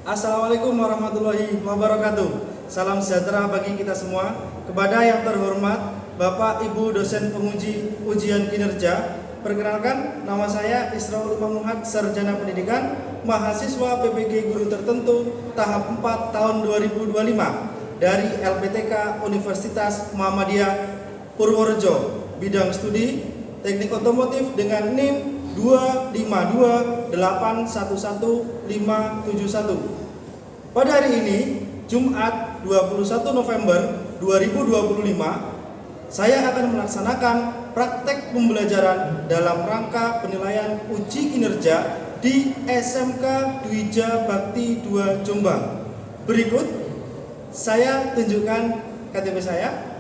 Assalamualaikum warahmatullahi wabarakatuh. Salam sejahtera bagi kita semua. Kepada yang terhormat Bapak Ibu dosen penguji ujian kinerja, perkenalkan nama saya Israul Mamuhad, Sarjana Pendidikan, mahasiswa PPG Guru Tertentu tahap 4 tahun 2025 dari LPTK Universitas Muhammadiyah Purworejo, bidang studi Teknik Otomotif dengan NIM 252811571. Pada hari ini, Jumat 21 November 2025, saya akan melaksanakan praktek pembelajaran dalam rangka penilaian uji kinerja di SMK Dwija Bakti 2 Jombang. Berikut saya tunjukkan KTP saya.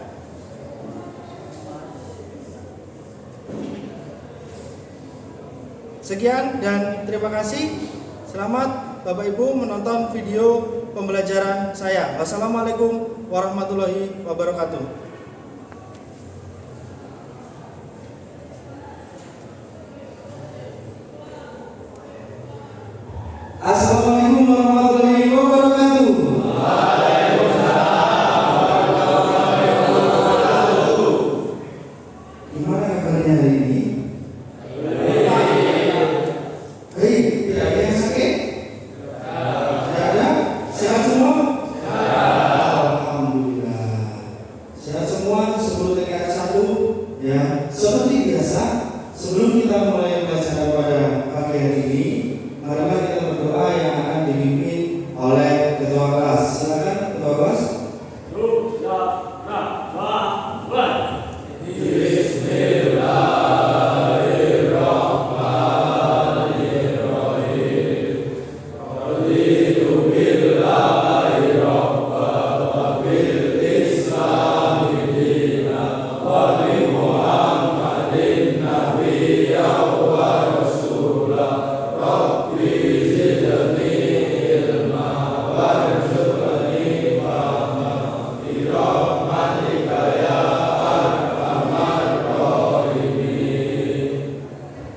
Sekian dan terima kasih. Selamat Bapak Ibu menonton video pembelajaran saya. Wassalamualaikum warahmatullahi wabarakatuh. Assalamualaikum warahmatullahi wabarakatuh. Gimana kabarnya hari ini? Baik, tidak ada yang sakit? Tidak ada? Sehat semua? Alhamdulillah. Sehat semua sebelum TKS 1 ya. Seperti biasa, sebelum kita mulai pelajaran pada pagi hari ini, marilah kita berdoa yang akan dipimpin oleh ketua kelas. Silakan ketua kelas.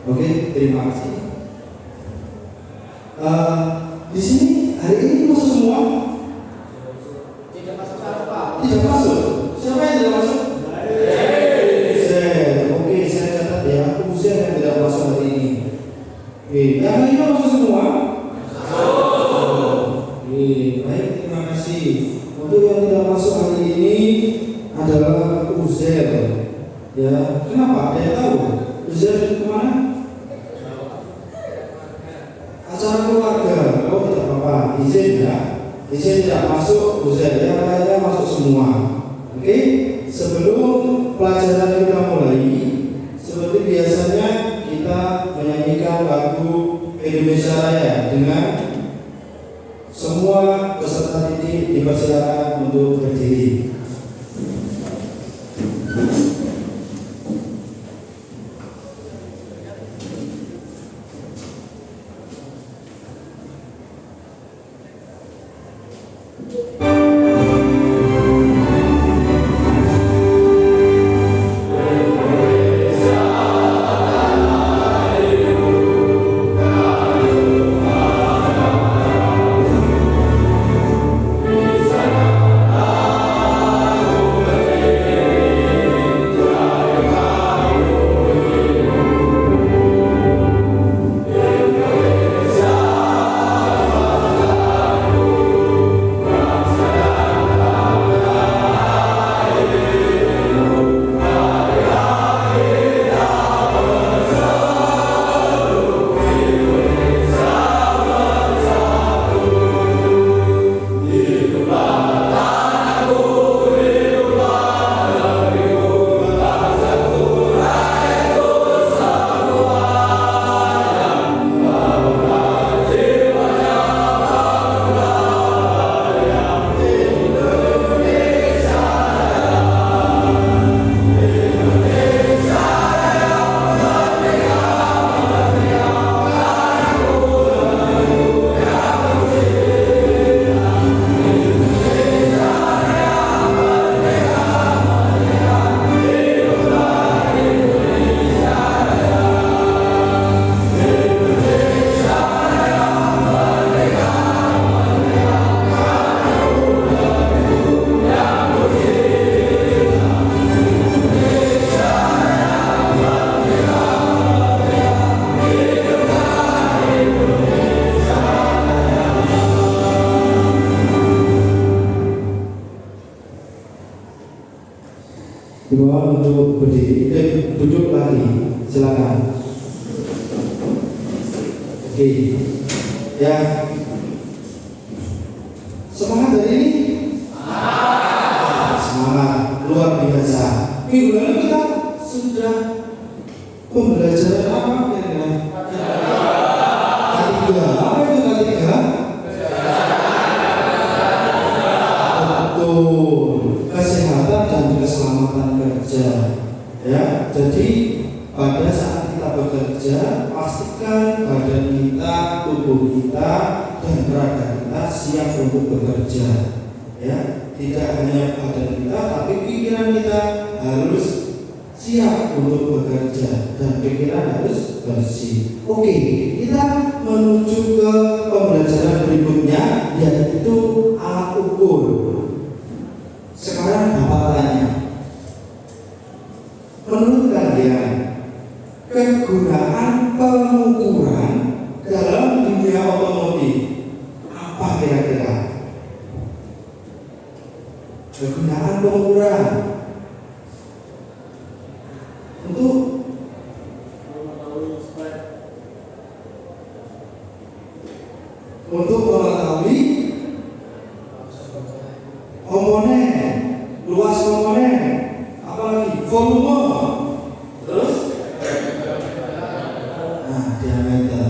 Oke, terima kasih. Di sini hari ini masuk semua? Tidak masuk apa? Tidak masuk. Siapa yang tidak masuk? Uzer. Oke, saya catat ya. Uzer yang tidak masuk hari ini. Oke, yang lainnya masuk semua? Oke, baik, terima kasih. Untuk yang tidak masuk hari ini adalah Uzer. Ya, kenapa? Ada yang tahu? Uzer kemana? Acara keluarga. Oh, tidak apa-apa. Izin ya. Izin tidak masuk, Uzer. Yang lainnya masuk semua. Oke. Sebelum pelajaran kita mulai, seperti biasanya kita menyanyikan lagu Indonesia Raya dengan semua peserta didik dipersilakan untuk berdiri. Indonesia Dimohon untuk berdiri, duduk lagi, silakan. Oke, ya. Semangat hari ini? Semangat, luar biasa. Minggu lalu kita sudah pembelajaran apa kira-kira? K3. Apa itu K3? Betul, kesehatan dan keselamatan kerja. Ya, jadi pada saat kita bekerja, pastikan badan kita, tubuh kita, dan raga kita siap untuk bekerja. Ya, tidak hanya badan kita, tapi pikiran kita harus siap untuk bekerja dan pikiran harus bersih. Oke, kita menuju ke pembelajaran berikutnya, yaitu alat ukur. Sekarang Bapak tanya, menurut kalian kegunaan pengukuran dalam dunia otomotif apa kira-kira? Kegunaan pengukuran untuk mengetahui komponen, luas komponen, apalagi volume, terus diameter,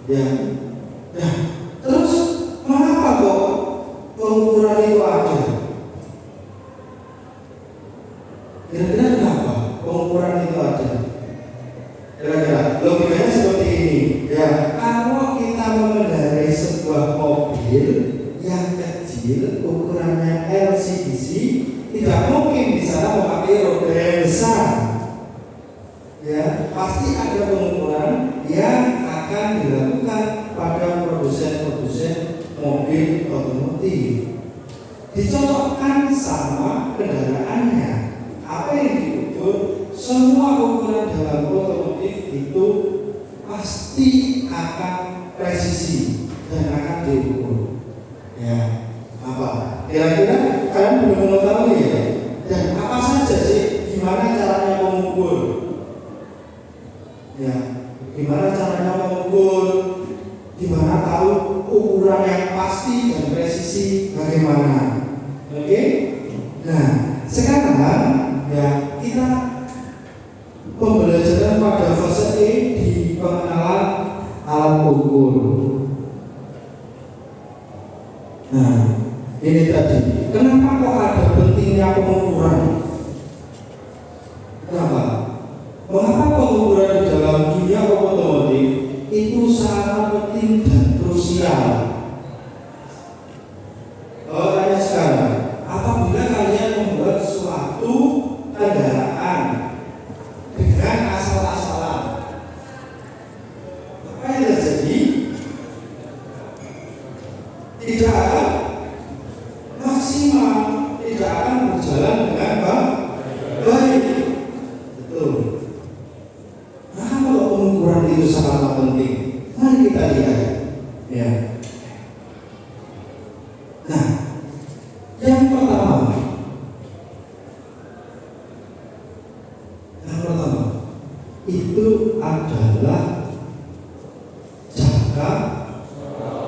ya. Nah, terus mengapa kok pengukuran itu ada? Kira-kira kenapa pengukuran itu ada? Kira-kira logikanya seperti ini, ya. Kalau kita mengendarai sebuah mobil yang kecil, ukurannya LCDC, tidak mungkin di sana memakai roda yang besar. Ya, pasti ada pengukuran yang akan dilakukan pada produsen-produsen mobil otomotif. Dicocokkan sama kendaraannya. Apa yang diukur, semua ukuran dalam otomotif itu pasti akan presisi dan akan diukur. Ya, apa? Kira-kira kalian belum mengetahui ya? Dan apa saja sih? Gimana caranya mengukur? Ya, gimana caranya mengukur? Gimana tahu ukuran yang pasti dan presisi bagaimana? Oke? Nah, sekarang ya kita pembelajaran pada fase E di pengenalan alat ukur. Nah, ini tadi. Kenapa kok ada pentingnya pengukuran? Kenapa? Mengapa pengukuran di dalam dunia otomotif itu sangat penting dan krusial? Kalau tanya sekarang, apabila kalian membuat suatu kendaraan dengan asal-asalan, apa yang terjadi? Tidak akan maksimal, tidak akan berjalan dengan baik. Betul. Nah, kalau pengukuran itu sangat penting, mari kita lihat. Ya. Nah, yang pertama itu adalah jangka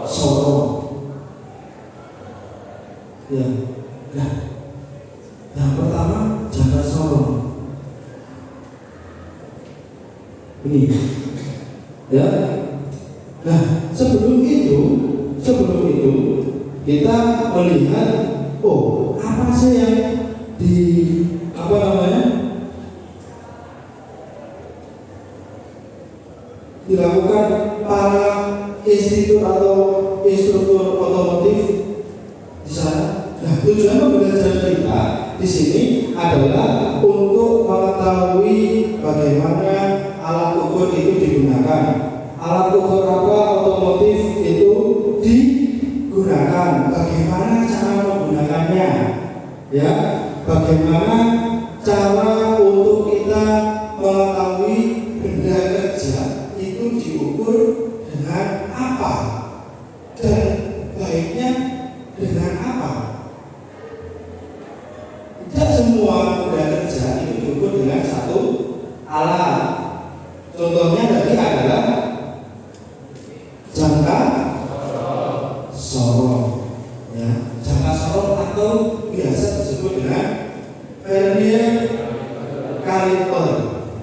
sorong. Ya, nah, yang pertama jangka sorong. Ini, ya. Nah, sebelum itu kita melihat, oh, apa sih yang dilakukan para institut atau instruktur otomotif di sana. Nah, tujuan pembelajaran kita di sini adalah untuk mengetahui bagaimana alat ukur itu digunakan. Alat ukur apa otomotif itu digunakan? Bagaimana cara menggunakannya? Ya, bagaimana cara untuk kita mengetahui benda kerja itu diukur dengan apa dan baiknya dengan apa? Tidak semua benda kerja itu alat. Contohnya tadi adalah jangka sorot, ya, jangka sorot atau biasa disebut dengan vernier caliper.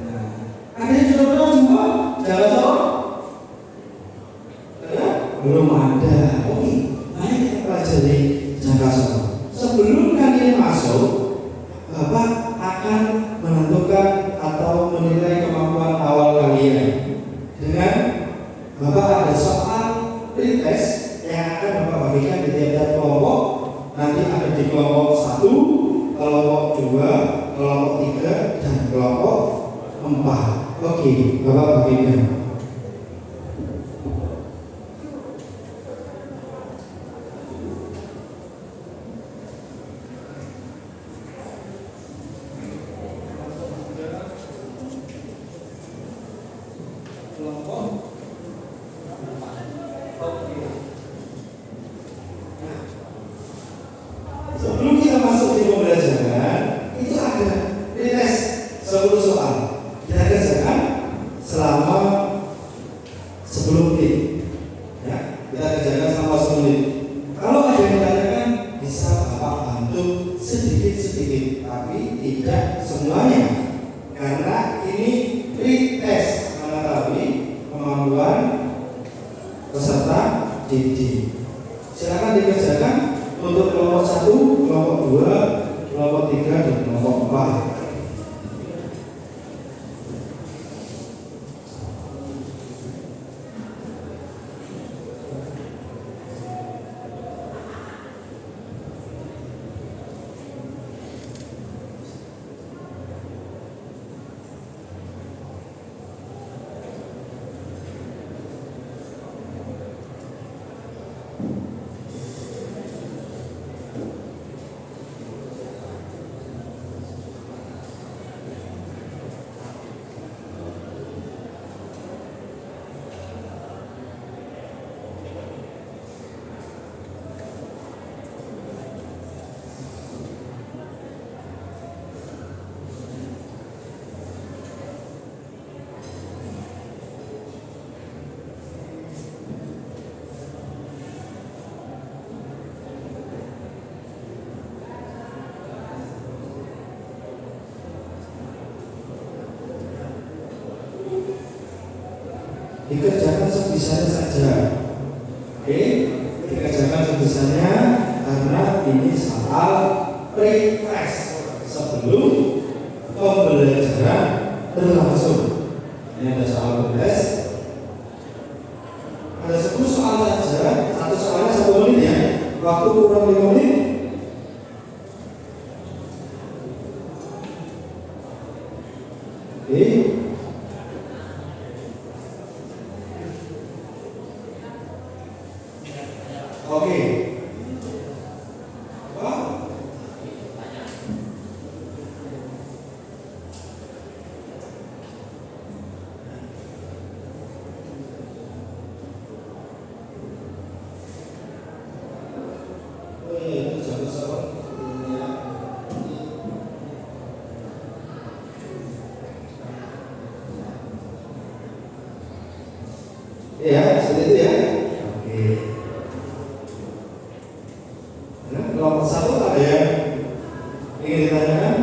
Nah, ada yang sudah pernah jumpa jangka sorot? Belum ada. Oke, mari kita pelajari jangka sorot. Sebelum kalian masuk, Bapak akan menentukan atau menilai kemampuan awal kalian dengan Bapak ada soal pretest yang akan Bapak bagikan di tiap-tiap kelompok. Nanti ada di kelompok 1, kelompok 2, kelompok 3, dan kelompok 4. Oke, Bapak bagikan. Sebelum kita masuk di pembelajaran, itu ada pretest 10 soal. Kita kerjakan selama 10 menit. Ya, kita kerjakan selama 10 menit. Kalau ada yang ditanyakan, bisa Bapak bantu sedikit-sedikit, tapi tidak semuanya. Karena ini pretest mengetahui kemampuan peserta didik. Silakan dikerjakan untuk kelompok 1, kelompok 2, kelompok 3, dan kelompok 4. Dikerjakan sebisanya saja. Oke, dikerjakan sebisanya karena ini soal pretest sebelum pembelajaran berlangsung. Ini ada soal pretest. Ada 10 soal saja, satu soalnya 1 menit ya. Waktu kurang 5 menit. Oke. Oke. Apa? Oh iya, itu jangka sorot. Ya, seperti itu ya. Oke. Nah, kelompok 1 ada yang ingin ditanyakan?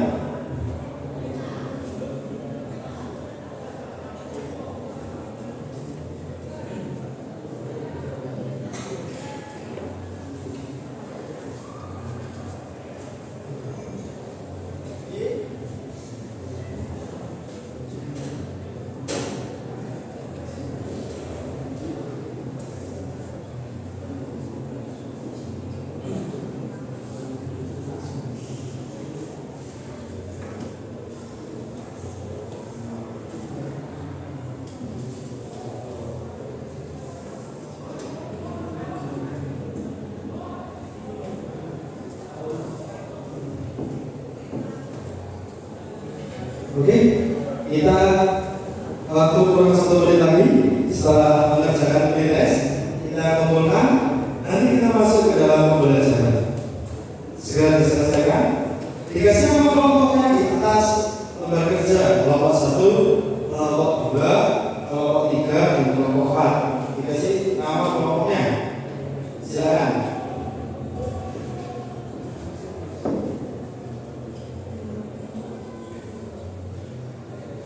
Oke, kita waktu kurang 1 menit lagi setelah mengerjakan pretest, kita kumpulkan. Nanti kita masuk ke dalam pembelajaran. Segera diselesaikan. Dikasih nama kelompoknya di atas lembar kerja kelompok 1, pembelajaran.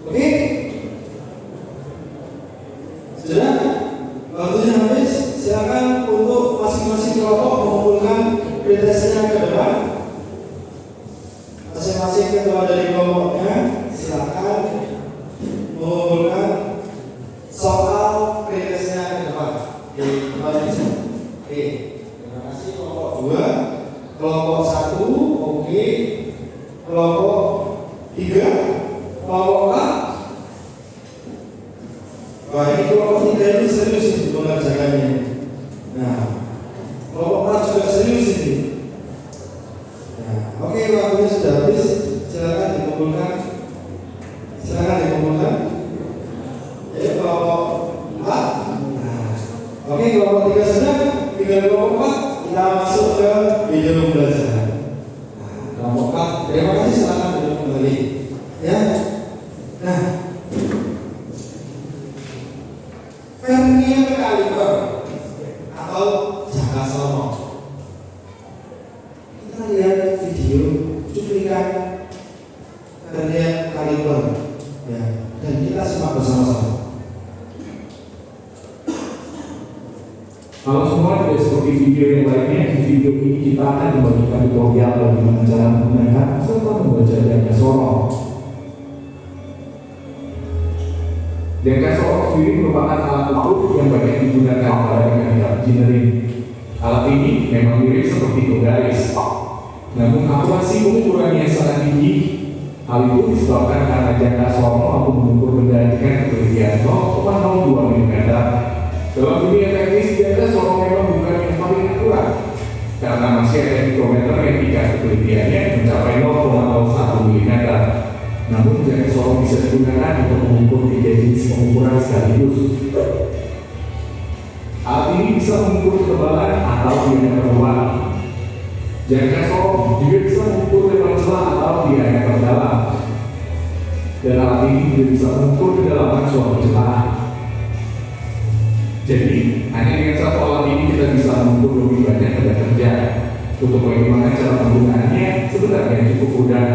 Oke, sudah waktunya habis. Silakan untuk masing-masing kelompok mengumpulkan prioritasnya ke depan. Masing-masing ketua dari kelompoknya silakan mengumpulkan soal prioritasnya ke depan. Oke, terima kasih. Kelompok 2, kelompok 1, oke. Kelompok 3, kelompok 4. Wah, ini kelompok 3 ini serius ini mengerjakannya. Nah, kelompok 4 juga serius ini. Nah, oke, waktunya sudah habis. Silakan dikumpulkan. Jadi kelompok 4. Nah, oke, kelompok 3 sudah. Tinggal kelompok 4 kita masuk ke video pembelajaran. Nah, kelompok 4, terima kasih. Silakan duduk kembali. Ya. Nah, vernier kaliper atau jangka sorong. Kita lihat video cuplikan vernier kaliper, ya, dan kita simak bersama-sama. Kalau semua tidak seperti video yang lainnya, di video ini kita akan membagikan tutorial bagaimana cara menggunakan serta membaca jangka sorong. Jangka sorong sendiri merupakan alat ukur yang banyak digunakan pada mekanika engineering. Alat ini memang mirip seperti garis, namun akurasi pengukurannya sangat tinggi. Hal itu disebabkan karena jangka sorong mampu mengukur benda dengan ketelitian 0,02 mm. Dalam dunia teknis, jangka sorong memang bukan yang paling akurat, karena masih ada mikrometer yang tingkat ketelitiannya mencapai 0,01 mm. Namun jangka sorong bisa digunakan untuk mengukur 3 jenis pengukuran sekaligus. Alat ini bisa mengukur ketebalan atau diameter ruang. Jangka sorong juga bisa mengukur lebar celah atau diameter dalam. Dan alat ini juga bisa mengukur kedalaman suatu celah. Jadi, hanya dengan satu alat ini kita bisa mengukur lebih banyak benda kerja. Untuk bagaimana cara penggunaannya sebenarnya cukup mudah.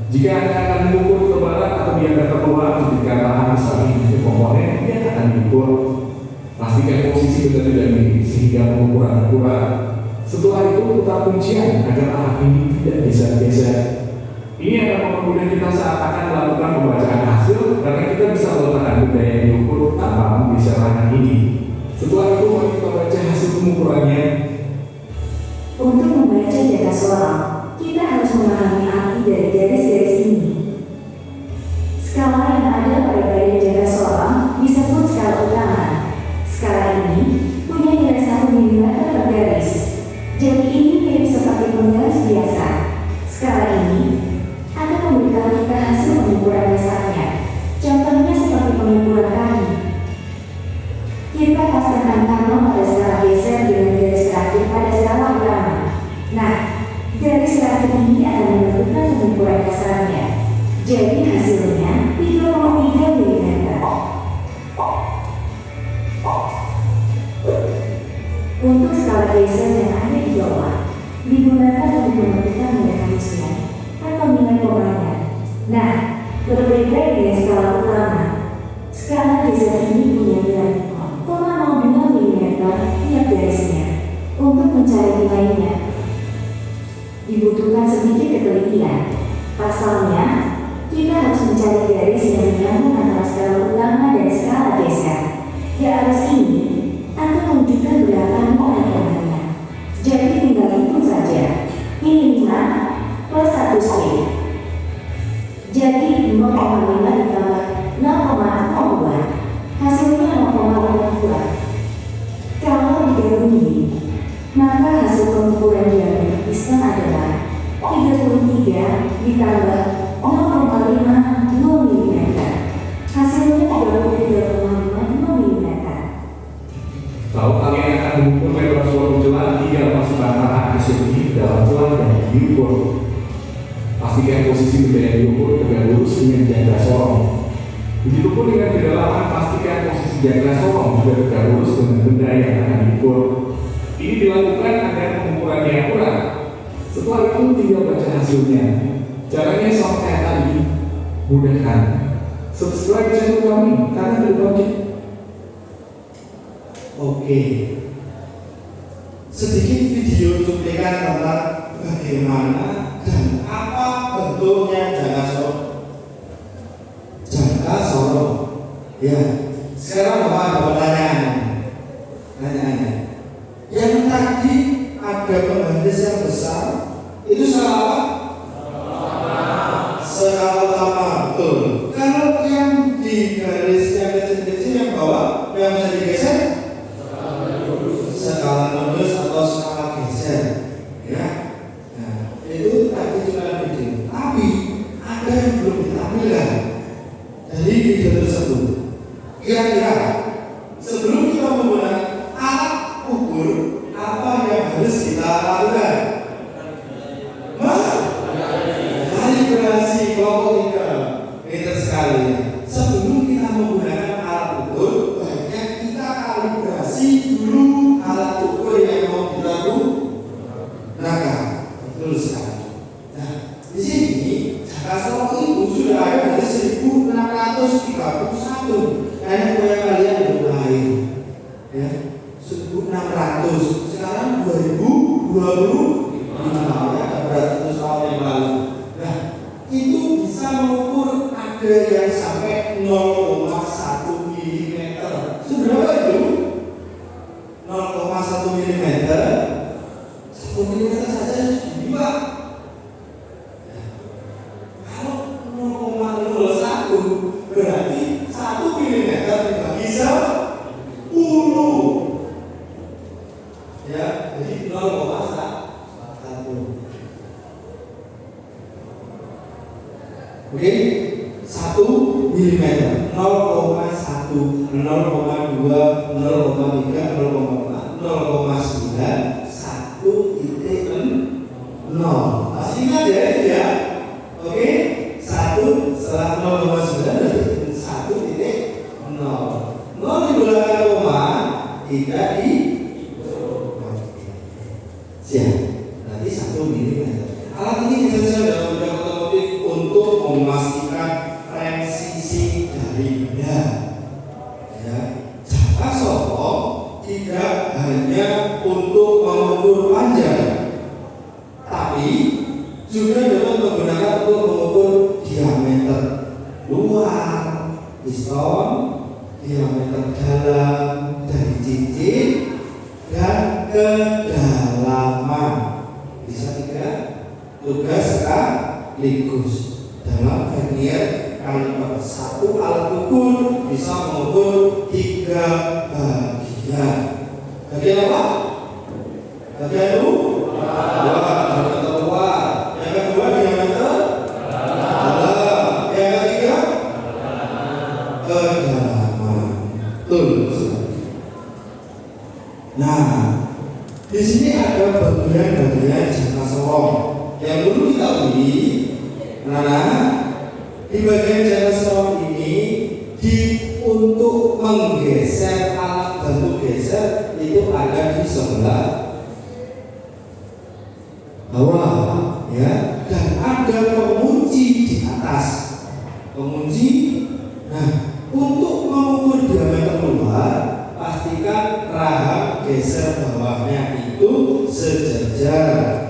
Jika Anda akan mengukur ketebalan atau diameter ruang ketika tahan saling bentuk komponen yang akan diukur, pastikan posisi benda tidak miring sehingga pengukuran akurat. Setelah itu putar kuncian agar alat ini tidak geser-geser. Ini akan mempermudah kita saat akan melakukan pembacaan hasil karena kita bisa meletakkan benda yang diukur tanpa menggeser alat ini. Setelah itu mari kita baca hasil pengukurannya. Untuk membaca jangka sorong, kita harus memahami arti dari garis-garis ini. Skala yang ada pada badan jangka sorong disebut skala utama. Skala ini punya nilai 1 mm per garis. Jadi ini mirip seperti penggaris biasa. Skala ini akan memberitahu kita hasil pengukuran dasarnya. Contohnya seperti pengukuran kaki. Kita pasangkan tangan pada skala geser dengan garis terakhir pada skala utama. Nah, garis terakhir ini akan menentukan pengukuran dasarnya. Jadi hasilnya 3,3 mm. Untuk skala geser yang ada di bawah digunakan untuk menentukan mekanisme atau nilai komanya. Nah, berbeda dengan skala utama. Skala geser ini punya nilai 0,02 mm tiap garisnya. Untuk mencari nilainya dibutuhkan sedikit ketelitian. Pasalnya, kita harus mencari garis yang menyambung antara skala utama dan skala geser. Garis ini akan menunjukkan berapa nilai komanya. Jadi tinggal hitung saja. Ini 5 plus 1 C. Jadi 0,5 ditambah 0,02. Hasilnya 0,52. Kalau digabungi, maka hasil pengukuran diameter piston adalah 33 ditambah 0,52 mm. Hasilnya 33,52 mm. Kalau kalian akan mengukur lebar suatu celah, tinggal masukkan tangan hasil ini dalam celah yang diukur. Pastikan posisi benda yang diukur tegak lurus dengan jangka sorong. Begitupun dengan kedalaman, pastikan posisi jangka sorong juga tegak lurus dengan benda yang akan diukur. Ini dilakukan agar pengukurannya akurat. Setelah itu tinggal baca hasilnya. Caranya sama kayak tadi, mudahkan. Subscribe channel kami karena berbagi. Oke. Sedikit video cuplikan tentang bagaimana dan apa bentuknya jangka sorong. Jangka sorong. Ya. Sekarang Bapak ada pertanyaan. Tanya-tanya. Yang tadi ada penggaris yang besar, itu skala apa? Skala utama, betul. Kalau yang di garis yang kecil-kecil yang bawah, yang bisa digeser, skala modus atau skala geser, ya. Nah, itu tadi cuma video. Tapi ada yang belum ditampilkan dari video tersebut. Kira-kira sebelum kita menggunakan alat ukur, apa yang harus kita lakukan? Kalibrasi kelompok 3 meter sekali. Sebelum kita menggunakan alat ukur, baiknya kita kalibrasi dulu alat ukur yang mau kita gunakan. Betul sekali. Nah, di sini jangka sorong itu sudah ada dari 1631. Hanya kalian mulai, ya, 1600. Sekarang 2025, ya, 100 tahun yang lalu. Nah, itu bisa mengukur ada yang sampai 0,1 mm. Seberapa itu? 0,1 mm. 1 mm saja segini, Pak. Kalau 0,01 berarti 1 mm dibagi 10. Ya, jadi 0,1. Oke, 1 mm, 0,1, 0,2, 0,3, 0,4, 0,9, 1,0. Masih ingat ya ini ya? Oke, 1 setelah 0,9 berarti 1,0. 0 dibulangkan koma, tidak di siap. Berarti 1 mm. Alat ini bisa dalam bidang otomotif untuk memastikan presisi dari benda. Ya, jangka sorong tidak hanya untuk mengukur panjang, tapi juga dapat menggunakan untuk mengukur diameter luar piston, diameter dalam dari cincin dan kedalaman. Bisa tiga tugas sekaligus dalam vernier kaliper. Satu alat ukur bisa mengukur 3 bagian. Bagian apa? Bagian luar, diameter luar. Yang kedua diameter dalam. Yang ketiga kedalaman. Betul. Nah, di sini ada bagian-bagian jangka sorong yang perlu kita beli. Di bagian jangka sorong ini untuk menggeser alat bantu geser itu ada di sebelah bawah, ya, dan ada pengunci di atas. Pengunci. Nah, untuk mengukur diameter luar, pastikan rahang geser bawahnya itu sejajar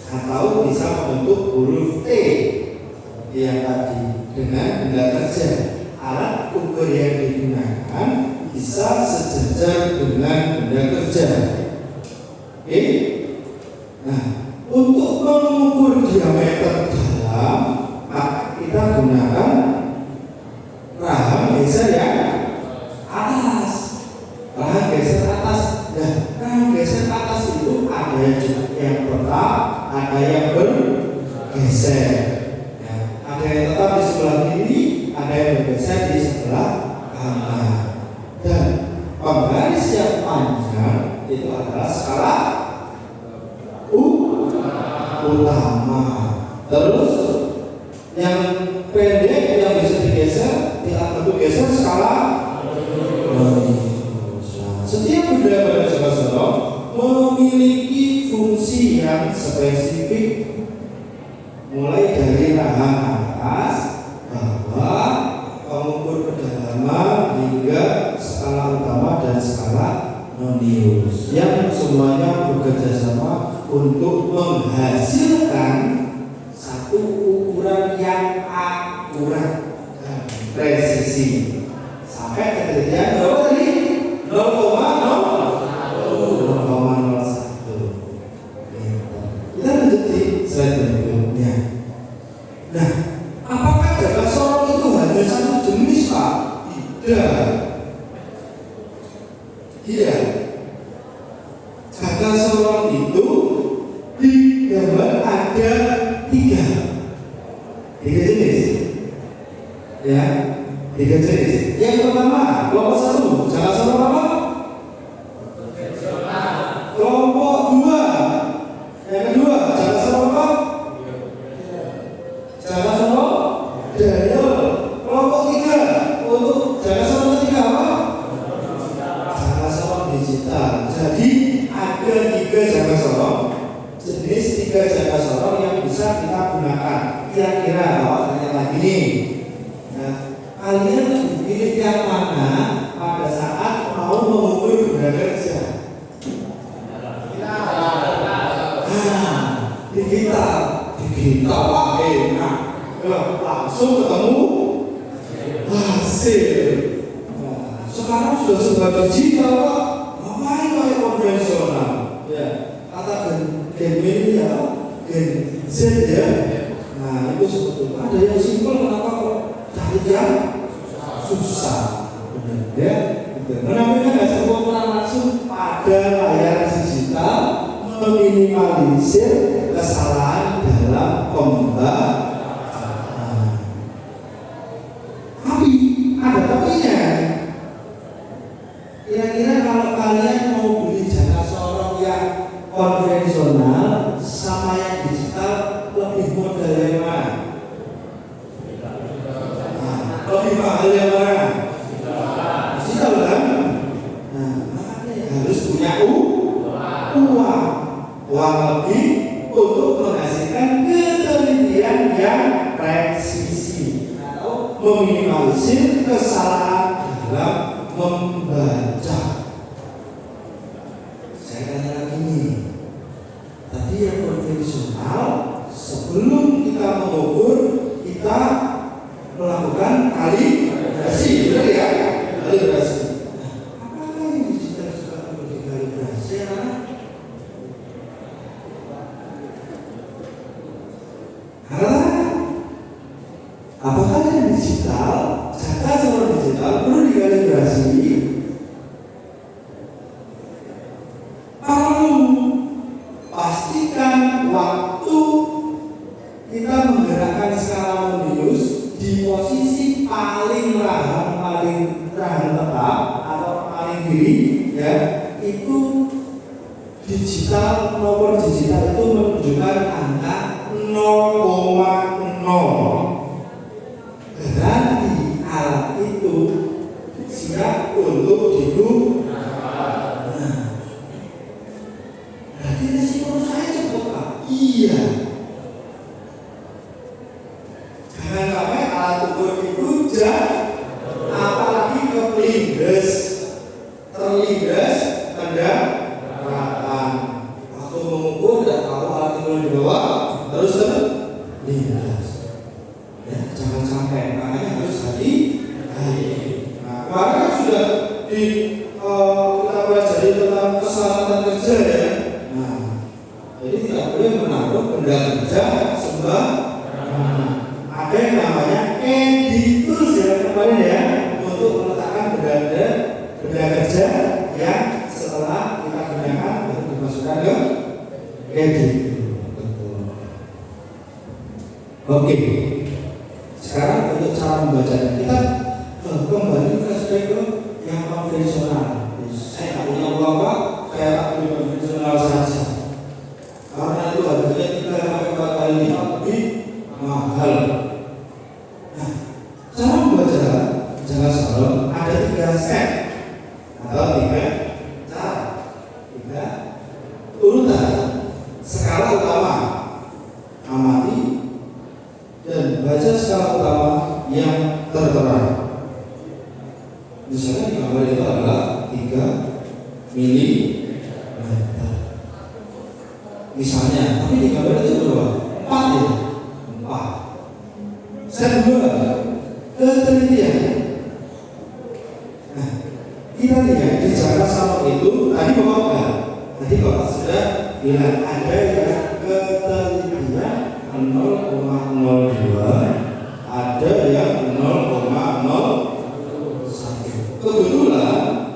atau bisa membentuk huruf T yang tadi dengan benda kerja. Alat ukur yang digunakan bisa sejajar dengan benda kerja. Oke? Nah, untuk mengukur diameter dalam, maka kita gunakan rahang geser yang atas. Rahang geser atas. Nah, rahang geser atas itu ada yang tetap, ada yang bergeser. Nah, ada yang tetap di sebelah kiri, ada yang bergeser di sebelah kanan. Dan penggaris yang panjang itu adalah skala utama. Terus yang pendek yang bisa digeser, tidak geser skala. Setiap benda pada jangka sorong yang spesifik mulai dari rahang atas, bawah, pengukur kedalaman hingga skala utama dan skala nonius yang semuanya bekerja sama untuk menghasilkan satu ukuran yang akurat dan presisi sampai ketinggian berapa tadi? 0,01. Kita lanjut di slide berikutnya. Nah, apakah jaga sorong itu hanya satu jenis, Pak? Tidak. Iya. Jaga sorong itu di gambar ada tiga jenis. Ya, tiga jenis. Yang pertama, kelompok satu, jaga sorong apa? Kelompok dua. Yang kedua, jaga sorong apa? Jaga sorong Daniel. Kelompok tiga untuk jaga sorong ketiga apa? Jaga sorong digital. Jadi ada tiga jaga sorong, jenis tiga jaga sorong yang bisa kita gunakan. Kira-kira kalau tanya lagi nih, nah, kalian pilih yang mana pada saat mau mengukur benda kerja? Digital Pak, enak. Langsung ketemu hasil. Nah, sekarang sudah serba digital Pak, ngapain kayak konvensional? Ya, kata gen ini ya, gen Z ya. Nah, itu sebetulnya ada yang simpel, kenapa kok cari yang susah? Benar ya. Menampilkan hasil pengukuran langsung pada layar digital, meminimalisir kesalahan dalam pembacaan. Tapi ada tapinya. Kira-kira kalau kalian mau beli jaga sorong yang konvensional sama yang digital, lebih modal yang mana? Lebih mahal yang mana? Digital kan? Nah, makanya harus punya uang lebih untuk menghasilkan ketelitian yang presisi atau meminimalisir kesalahan dalam membaca. Saya tanya lagi nih, tadi yang konvensional sebelum kita mengukur kita melakukan kalibrasi, benar ya? Kalibrasi. Apakah yang digital juga perlu dikalibrasi ya? Apakah yang digital, jaga sorong digital perlu dikalibrasi? Perlu. Pastikan waktu kita menggerakkan skala nonius di posisi paling rahang tetap atau paling kiri, ya, itu digital, nomor digital itu menunjukkan angka 0,0. Berarti alat itu siap untuk digunakan. Berarti resiko saya cepat Pak. Iya. Jangan sampai alat ukur itu apalagi kepelindes, terlindes, kendaraan. Waktu mengukur tidak tahu alat ukur di bawah, terus terlindes. Ya, jangan sampai, makanya harus hati-hati. Nah, kemarin sudah kita pelajari tentang keselamatan kerja ya. Nah, jadi tidak boleh menaruh benda kerja sembarangan. Ada yang namanya editus ya kemarin ya, untuk meletakkan benda kerja yang setelah kita gunakan baru dimasukkan ke editus. Oke. Sekarang untuk cara membacanya kita kembali flashback ke yang konvensional. Saya tak punya uang Pak, saya tak punya konvensional saja. Karena itu harganya 3-4 kali lebih mahal. Nah, cara membaca jaga sorong ada 3 step atau 3 cara, 3 urutan skala misalnya, tapi di gambar itu berapa? 4 ya? 4. Step 2, ketelitian. Nah, kita lihat di jangka salok itu tadi Bapak sudah bilang ada yang ketelitian 0,02, ada yang 0,01. Kebetulan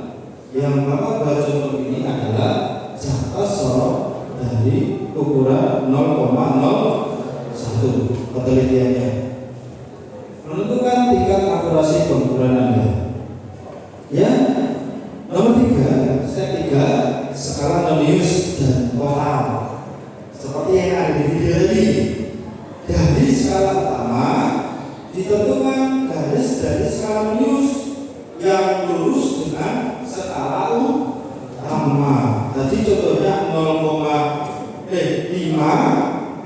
yang Bapak baca contoh ini adalah jangka salok dari ukuran 0,01 ketelitiannya. Menentukan tingkat akurasi pengukuran Anda. Ya, nomor 3, step 3, skala Nonius dan total. Seperti yang ada di video tadi. Dari skala utama ditentukan garis dari skala Nonius yang lurus dengan skala utama. Tadi contohnya 5 mm,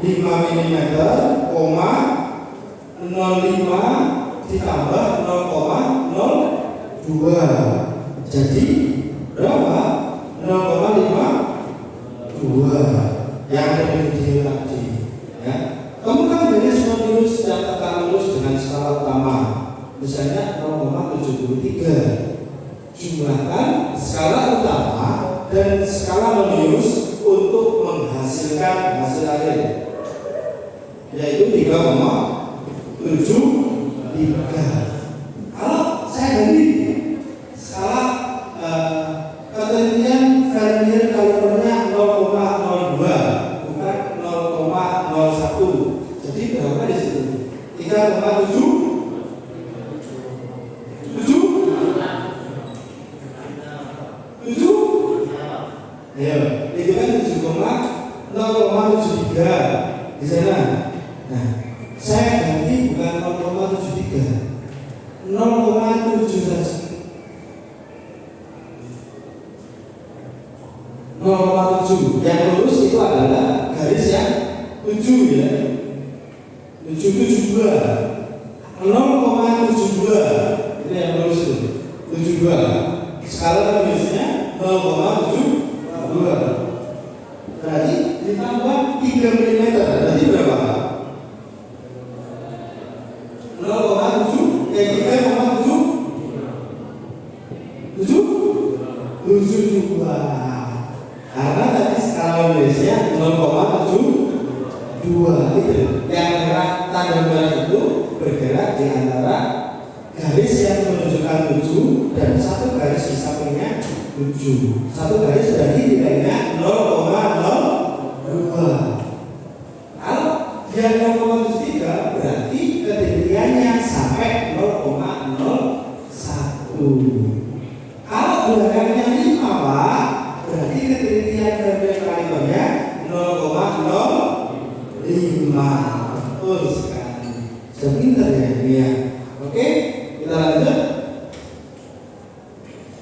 0,05 ditambah 0,02. Jadi berapa? 0,52 yang ada di video tadi. Ya. Temukan garis Nonius yang tegak lurus dengan skala utama. Misalnya 0,73. Jumlahkan skala utama dan skala Nonius untuk menghasilkan hasil akhir, yaitu 3,73. Kalau saya ganti skala ketelitian Vernier kalipernya 0,02 bukan 0,01. Jadi berapa di situ? 3,7. Ayo, itu kan 0,73 di sana. Nah, saya ganti bukan 0,73, 0,7 saja. 0,7 yang lurus itu adalah garis yang 7 ya. 772 0,72 itu yang lurus itu 72. Skala Noniusnya 0,72. Berarti ditambah 3 mm. Berarti berapa? 0,7 3,7 karena tadi skala Noniusnya 0,72 itu. Yang merah, tanda merah itu bergerak di antara garis yang menunjukkan 7 dan satu garis di sampingnya 7. Satu garis berarti nilainya 0,02. Kalau dia 0,73 berarti ketelitiannya sampai 0,01. Kalau belakangnya 5 Pak, berarti ketelitian dari kalibernya 0,05. Betul sekali. Sudah pintar ya ini ya. Oke, kita lanjut.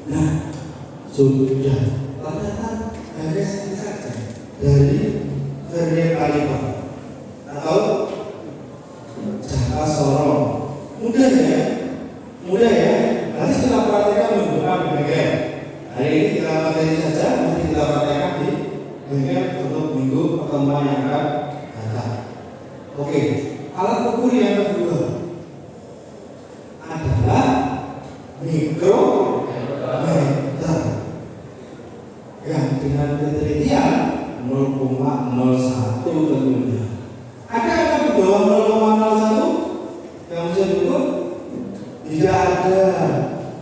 Nah, sudah ternyata garis ini saja dari Vernier kaliper atau jangka sorong. Mudah ya, nanti kita praktekkan menggunakan bengkel. Hari ini kita materi saja, nanti kita praktekkan di bengkel untuk minggu pertemuan yang akan datang. Oke, alat ukur yang kedua adalah mikrometer yang dengan ketelitian 0,01 tentunya. Ada di bawah 0,01 yang bisa diukur? Tidak ada.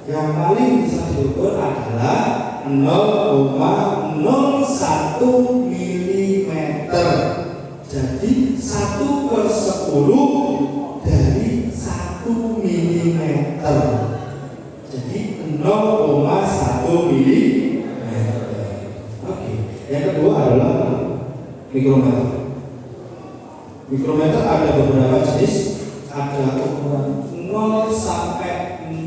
Yang paling bisa diukur adalah 0,01 mm. Jadi 1/10 dari 1 mm. Jadi 0,1 mm. Oke. Yang kedua adalah mikrometer. Mikrometer ada beberapa jenis. Ada ukuran 0 sampai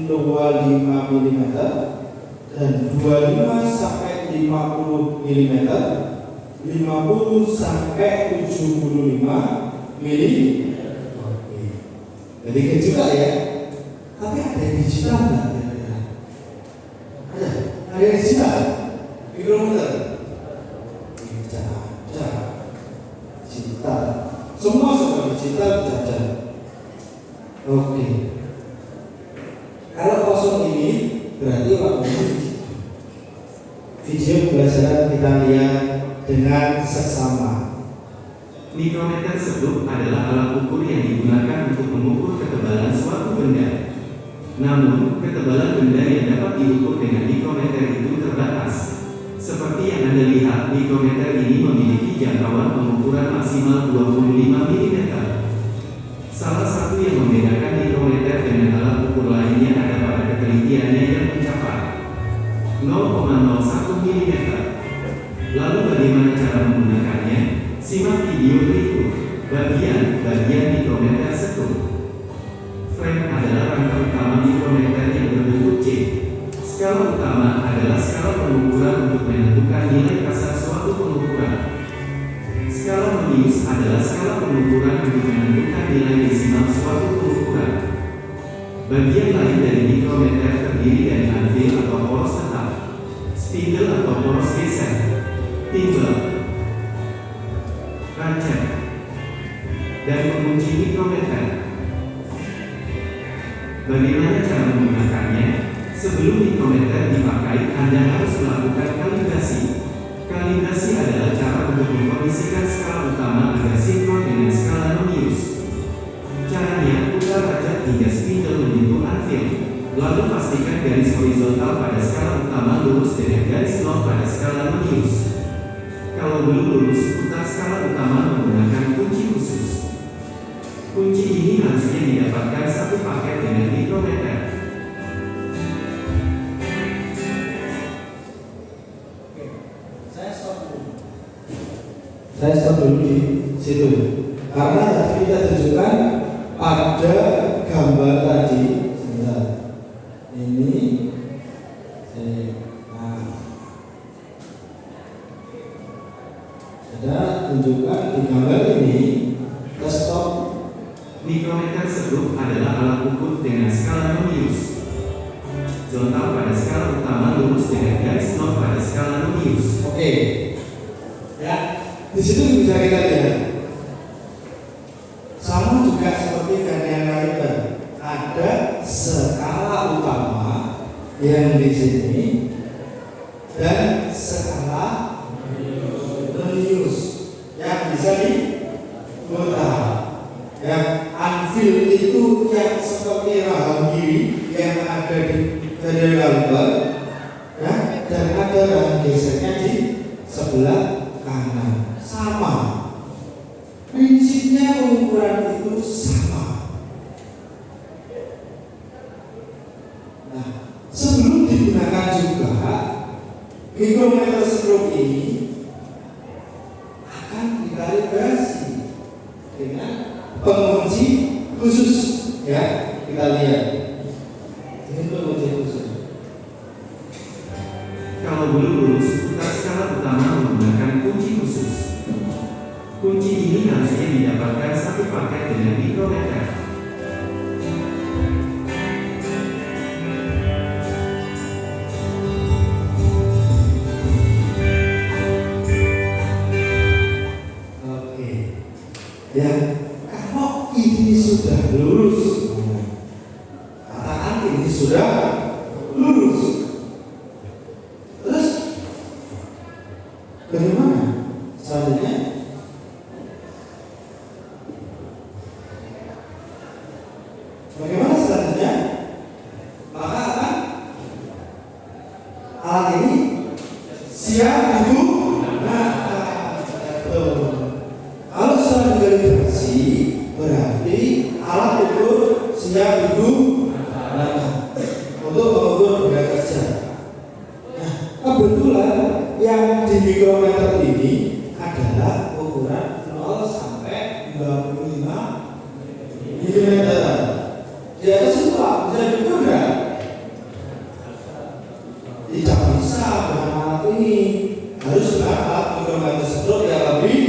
25 mm dan 25 sampai 50 mm, 50 sampai 75 mm. Jadi juga ya. Tapi ada yang digital nggak? Ada yang digital mikrometer? Tidak. Semua serba digital saja. Oke. Kalau kosong ini berarti waktunya video pembelajaran kita lihat dengan seksama. Mikrometer sedup adalah alat ukur yang digunakan untuk mengukur ketebalan suatu benda. Namun, ketebalan benda yang dapat diukur dengan mikrometer itu terbatas. Seperti yang Anda lihat, mikrometer ini memiliki jangkauan pengukuran maksimal 25 mm. Salah satu yang membedakan mikrometer dengan alat ukur lainnya ada pada ketelitiannya yang mencapai 0,01 mm. Lalu bagaimana cara menggunakannya? Simak video berikut. Bagian mikrometer sedup. Frame adalah rangka utama mikrometer yang berbentuk C. Skala utama adalah skala pengukuran untuk menentukan nilai kasar suatu pengukuran. Skala Möbius adalah skala pengukuran untuk menentukan nilai desimal suatu pengukuran. Bagian lain dari mikrometer terdiri dari anvil atau poros tetap, spindle atau poros geser, timbal, rancet, dan pengunci mikrometer. Bagaimana cara menggunakannya? Sebelum mikrometer dipakai, Anda harus melakukan kalibrasi. Kalibrasi adalah cara untuk mengkondisikan skala utama agar sinkron dengan skala Möbius. Caranya, putar rajak hingga spindle menyentuh anvil. Lalu pastikan garis horizontal pada skala utama lurus dengan garis nol pada skala Möbius. Kalau belum lurus, putar skala utama menggunakan kunci khusus. Kunci ini harusnya didapatkan satu paket dengan mikrometer. Saya stop dulu di situ karena tadi kita tunjukkan pada gambar tadi. Sebentar. Ini ada tunjukkan di gambar ini. Kita stop. Mikrometer sedup adalah alat ukur dengan skala Möbius. Zontal pada skala utama lurus dengan garis nol pada skala Möbius. Oke. Ya, di situ bisa kita lihat. Sama juga seperti vernier caliper. Ada skala utama yang di sini dan skala Möbius yang bisa diputar. Yang anvil itu yang seperti rahang kiri yang ada di vernier caliper, ya, dan ada rahang gesernya di sebelah kanan. Sama. Prinsipnya pengukuran itu sama. Nah, sebelum digunakan juga mikrometer stroke ini akan dikalibrasi dengan pengunci khusus, ya. Kita lihat. Ini pengunci khusus. Kalau belum lurus, putar skala utama menggunakan kunci khusus. Kunci ini harusnya didapatkan satu paket dengan mikrometer. Oke. Ya, kalau ini sudah lurus, katakan ini sudah lurus. Terus bagaimana selanjutnya? Bagaimana selanjutnya? Maka akan alat ini siap digunakan. Kalau sudah dikalibrasi, berarti alat ukur siap digunakan untuk mengukur benda kerja. Nah, kebetulan yang di mikrometer ini adalah ukuran 0 sampai 25 mm. Di atas itu Pak, bisa diukur nggak? Tidak bisa dengan alat ini. Harus dengan alat mikrometer stroke yang lebih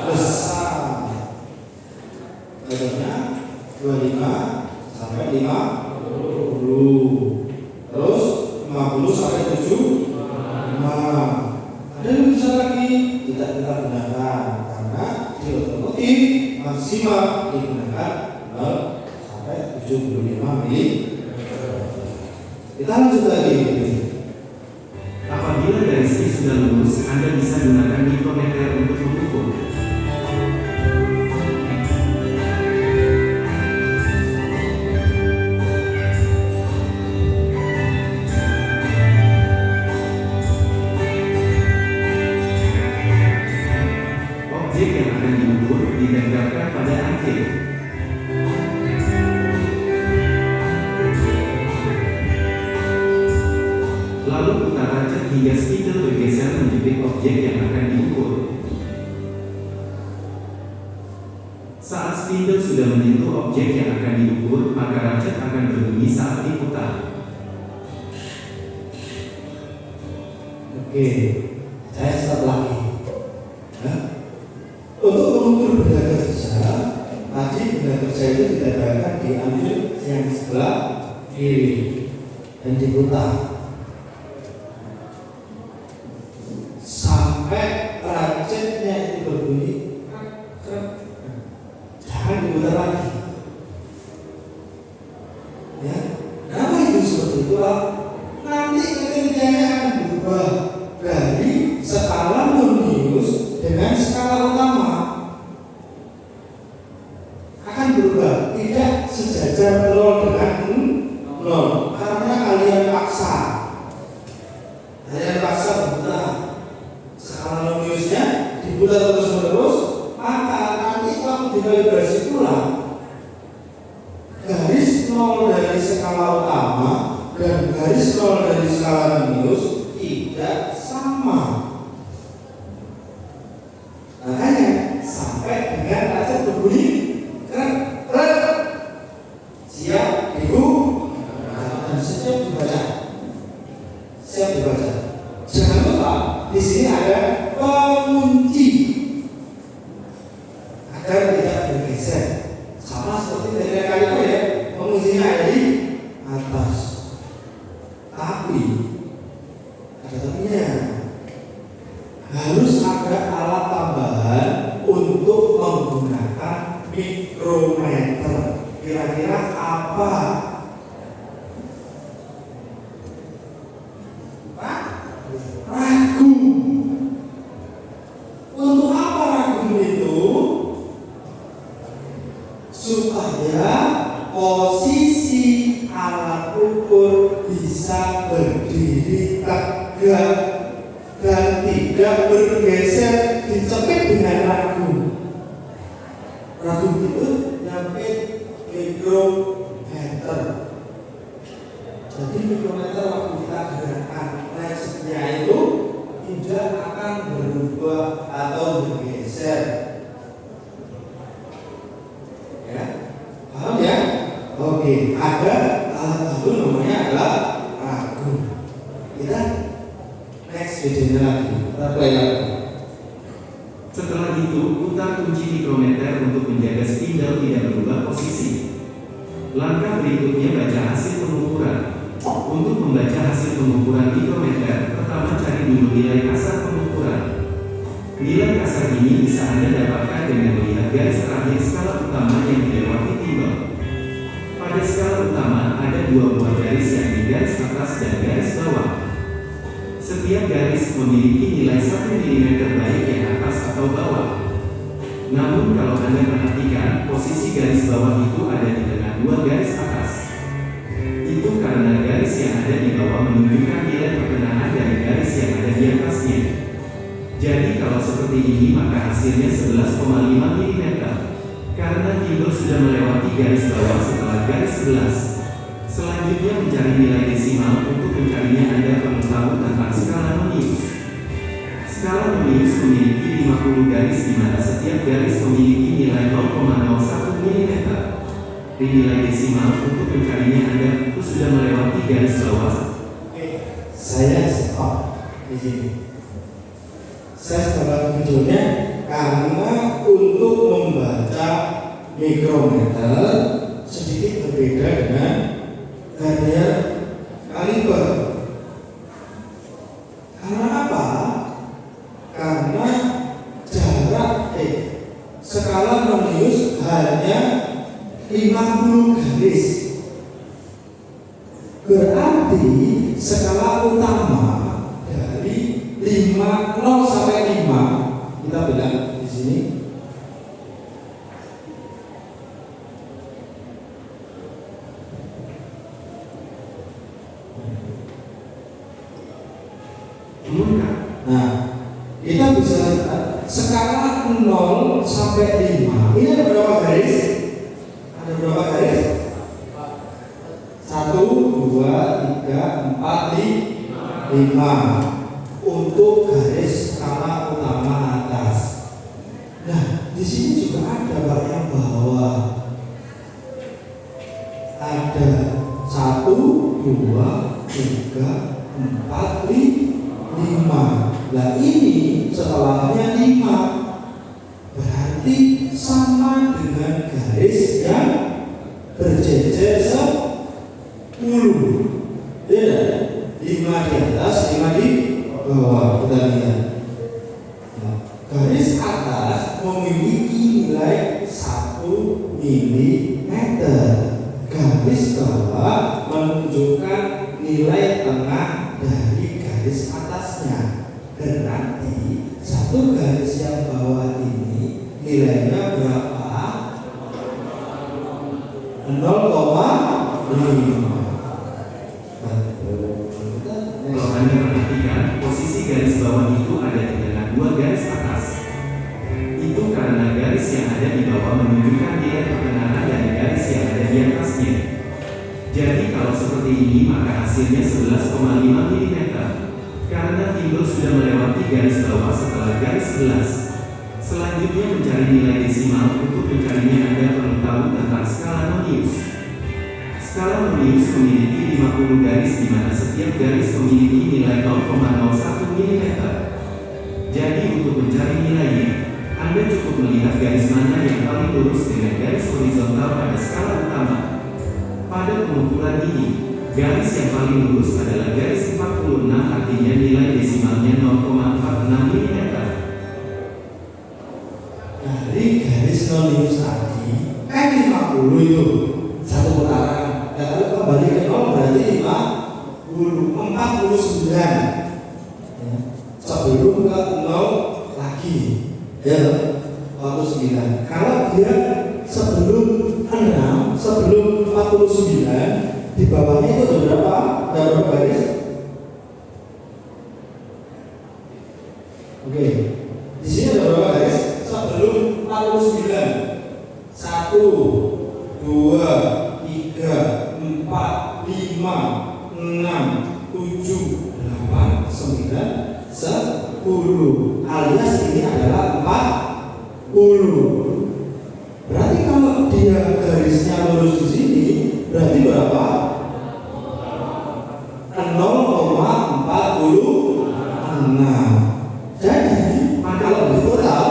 besar. Levelnya 25 sampai 50. Terus 50 sampai 75. Ada yang bisa lagi tidak kita gunakan karena di otomotif maksimal digunakan 0 sampai 75 mm. Kita lanjut lagi. Apabila garis ini sudah lurus, Anda bisa gunakan mikrometer untuk mengukur. Objek yang akan diukur ditempelkan pada antir. Lalu putar rajut hingga spidol bergeser menjepit objek yang akan diukur. Saat spidol sudah menyentuh objek yang akan diukur, maka rajut akan berbunyi saat diputar. Oke, saya start lagi. Ya. Untuk mengukur benda kerja, tadi benda kerja itu ditempelkan di antir yang sebelah kiri dan diputar sampai rajutnya itu berbunyi. Jangan diputar lagi. Ya, kenapa itu seperti itu? Nanti ketinggiannya akan berubah dari skala nonius dengan skala utama, akan berubah, tidak sejajar 0 dengan 0 karena kalian paksa berputar skala noniusnya diputar terus menerus, maka nanti waktu dikalibrasi ulang garis 0 dari skala utama dan garis 0 dari skala nonius tidak sama. Makanya sampai dengan rajut berbunyi krek siap dan siap dibaca. Jangan lupa di sini ada pengunci agar tidak bergeser. Sama seperti dari kali itu ya, penguncinya ada di atas. Tapi ada tapinya. Harus ada alat tambahan untuk menggunakan mikrometer. Kira-kira apa? Ragu. Untuk apa ragu itu? Supaya posisi alat ukur bisa berdiri tegak dan tidak bergeser dicepit dengan ragu. Ragu itu nyampe mikrometer. Jadi mikrometer waktu kita gerakkan rajutnya itu tidak akan berubah atau bergeser. Ya, paham ya? Oke, ada alat baru namanya adalah ragu. Kita next videonya lagi, kita play lagi. Setelah itu, putar kunci mikrometer untuk menjaga spidol tidak berubah posisi. Langkah berikutnya baca hasil pengukuran. Untuk membaca hasil pengukuran mikrometer, pertama cari dulu nilai kasar pengukuran. Nilai kasar ini bisa Anda dapatkan dengan melihat garis terakhir skala utama yang dilewati timbal. Pada skala utama ada dua buah garis, yakni garis atas dan garis bawah. Setiap garis memiliki nilai 1 mm baik yang atas atau bawah. Namun kalau Anda perhatikan, posisi garis bawah itu ada di tengah dua garis atas. Itu karena garis yang ada di bawah menunjukkan nilai pertengahan dari garis yang ada di atasnya. Jadi kalau seperti ini maka hasilnya 11,5 mm. Karena timbal sudah melewati garis bawah setelah garis 11. Selanjutnya mencari nilai desimal. Untuk mencarinya Anda perlu tahu tentang skala nonius. Skala nonius memiliki 50 garis di mana setiap garis memiliki nilai 0,01 mm. Di nilai desimal untuk mencarinya Anda sudah melewati garis bawah. Saya stop di sini. Saya stop videonya karena untuk membaca mikrometer sedikit berbeda dengan vernier kaliber. Karena apa? Karena jarak skala Nonius hanya 50 garis. Berarti skala utama dari 0 sampai 5 kita bilang di sini nah, kita bisa lihat skala 0 sampai 5 ini ada berapa garis? Ada berapa garis? 1, 2, 3, 4, 5 untuk garis skala utama atas. Nah, di sini juga ada bagian bawah. Ada 1, 2, 3, 4, 5. Nah ini setelahnya 5. Berarti sama dengan garis yang berjejer 10. Ya, 5 di atas, 5 di bawah. Kita lihat. Nah, garis atas memiliki nilai 1 mm. Garis bawah menunjukkan nilai tengah dari garis atasnya. Berarti satu garis yang bawah ini nilainya berapa? 0,5. Kalau Anda perhatikan, posisi garis bawah itu ada di tengah dua garis atas. Itu karena garis yang ada di bawah menunjukkan nilai pertengahan dari garis yang ada di atasnya. Jadi kalau seperti ini maka hasilnya 11,5 mm. Karena timbul sudah melewati garis bawah setelah garis 11. Selanjutnya mencari nilai desimal. Untuk mencarinya Anda perlu tahu tentang skala Nonius. Skala Nonius memiliki 50 garis di mana setiap garis memiliki nilai 0,01 mm. Jadi untuk mencari nilainya, Anda cukup melihat garis mana yang paling lurus dengan garis horizontal pada skala utama. Pada pengumpulan ini, garis yang paling lurus adalah garis 46, artinya nilai desimalnya 0,46 mm. Dari garis Nonius tadi, 50 itu satu putaran. Dan kalau kembali ke 0 berarti 49. Ya. Sebelum ke 0 lagi. Ya, 49. Kalau dia sebelum 6, sebelum 49, di bawahnya itu ada berapa? Ada berapa garis? Oke. Di sini ada berapa garis? Sebelum 49. 1, 2, 3, 4, 5, 6, 7, 8, 9, 10. Alias ini adalah 40. Berarti kalau dia garisnya lurus di sini, berarti berapa? 0,46. Jadi kalau di total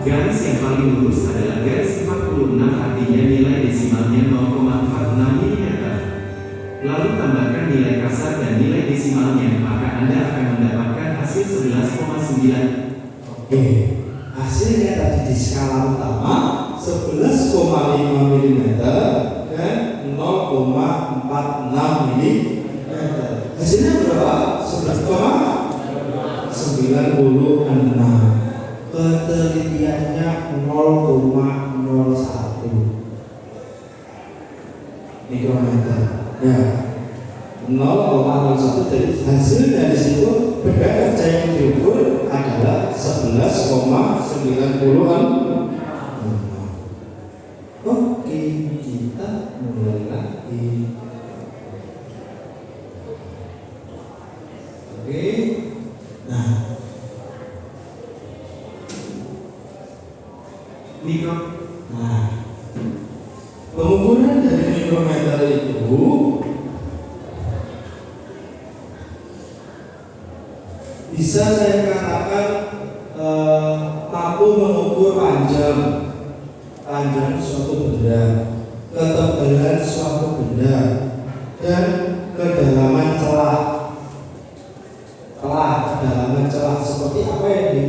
garis yang paling lurus adalah garis 46, artinya nilai desimalnya 0,46 mm. Lalu tambahkan nilai kasar dan nilai desimalnya, maka Anda akan mendapatkan hasil 11,9. Oke, hasilnya tadi di skala utama 11,5 mm dan 0,46 mm. Hasilnya berapa? 11,96. Ketelitiannya 0,01 mikrometer. Ya, 0,01. Jadi hasilnya di situ beda kerja yang diukur adalah 11,96. Oke, kita mulai lagi. Oke, nah, pengukuran dari mikrometer itu bisa saya katakan mampu mengukur panjang suatu benda, ketebalan suatu benda, dan kedalaman celah. Kedalaman celah seperti apa ini?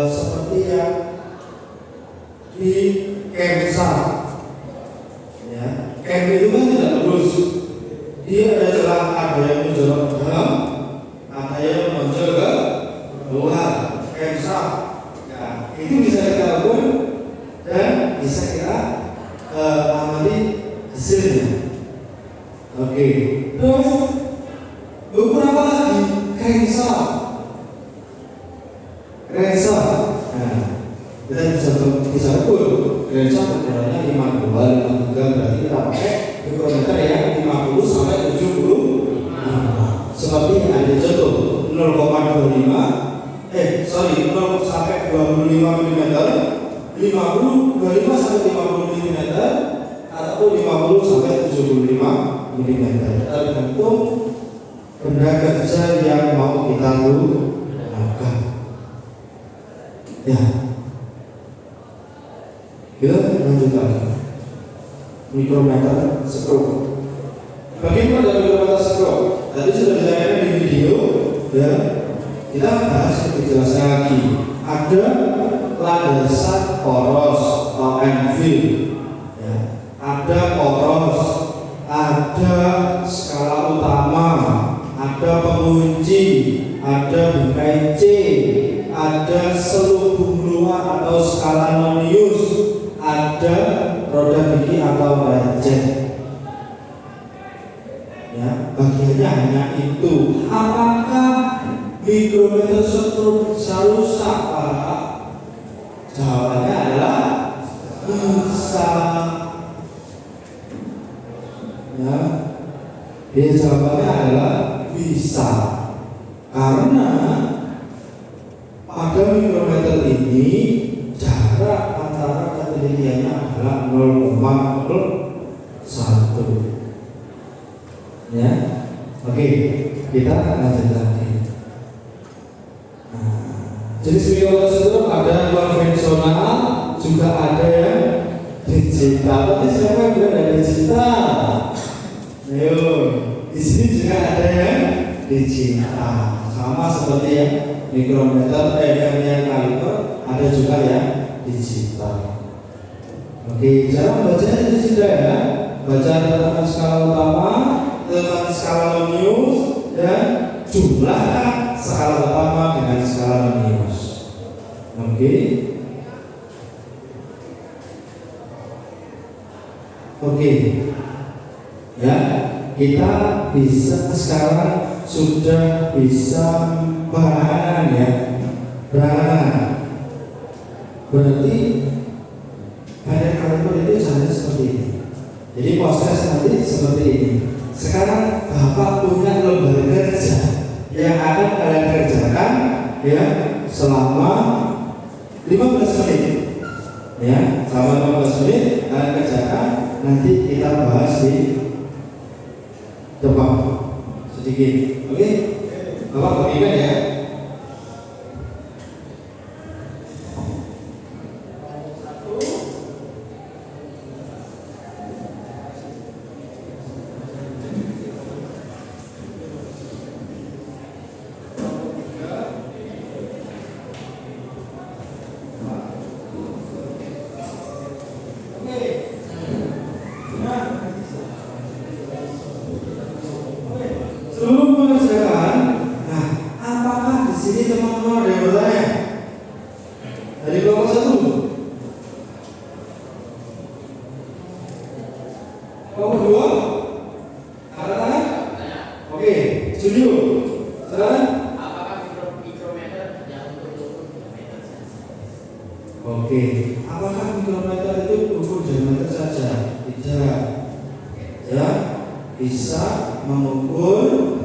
Seperti yang di camshaft. Ya, cam itu kan tidak lurus, dia ada celah, ada yang menjorok ke dalam, ada yang menonjol ke luar. Camshaft, ya, itu bisa kita lakukan dan bisa kita amati hasilnya. Oke, terus beberapa lagi crankshaft. Nah, kita bisa ukur crankshaft ukurannya 52, 53, berarti kita pakai mikrometer yang 50 sampai 70. Seperti yang ada contoh 0 sampai 25 mm, 25 sampai 50 mm, atau 50 sampai 75 mm, tergantung benda kerja yang mau kita gunakan. Ya, kita lanjutkan mikrometer skru. Bagaimana dengan mikrometer skru? Tadi sudah disampaikan di video, ya. Kita bahas lebih jelasnya lagi. Ada landasan poros atau anvil, ya. Ada poros, ada skala utama, ada pengunci, ada bingkai C, ada selubung luar atau skala nonius, ada roda gigi atau bracket. Ya, bagiannya hanya itu. Apakah mikrometer skru bisa rusak, Pak? Jawabannya adalah bisa. Ya, jawabannya adalah bisa. Karena pada mikrometer ini jarak antara ketelitiannya adalah 0,01. Ya, oke, kita lanjut lagi. Jenis mikrometer itu ada yang konvensional, juga ada yang digital. Tapi siapa yang bilang ada digital? Ayo, di sini juga ada yang digital, sama seperti yang mikrometer, yang kaliper, ada juga yang digital. Oke, cara membacanya di sini ya, baca tentang skala utama, tentang skala nonius, dan jumlahkan skala utama dengan skala nonius. Oke. Oke. Ya, kita bisa sekarang sudah bisa barangan ya. Barangan. Berarti pada kaliber itu caranya seperti ini. Jadi proses nanti seperti ini. Sekarang Bapak punya lembar kerja yang akan kalian kerjakan ya selama 15 menit. Ya, selama 15 menit kalian kerjakan. Nanti kita bahas di depan sedikit. Oke? Bapak bagikan ya. Sebelum mengerjakan, nah, apakah di sini teman-teman ada yang bertanya? Dari kelompok 1, kelompok 2, ada tangan? Oke, Julio, silakan. Apakah mikrometer yang untuk diameter saja? Oke, apakah mikrometer itu ukur diameter saja? Tidak. Ya, bisa mengukur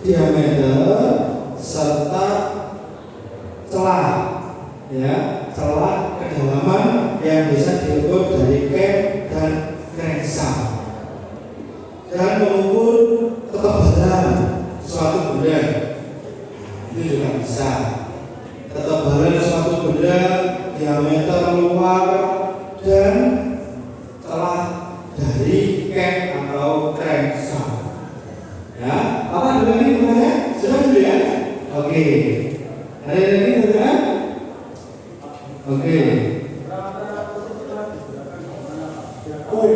diameter serta celah, ya, celah kedalaman yang bisa diukur dari cam dan crankshaft, dan mengukur ketebalan suatu benda itu juga bisa. Ketebalan suatu benda, diameter luar, dan celah dari cam atau crankshaft. Ya, apa dulu ini namanya? Sudah dulu ya? Oke. Ada yang lagi teman-teman? Oke. Oke,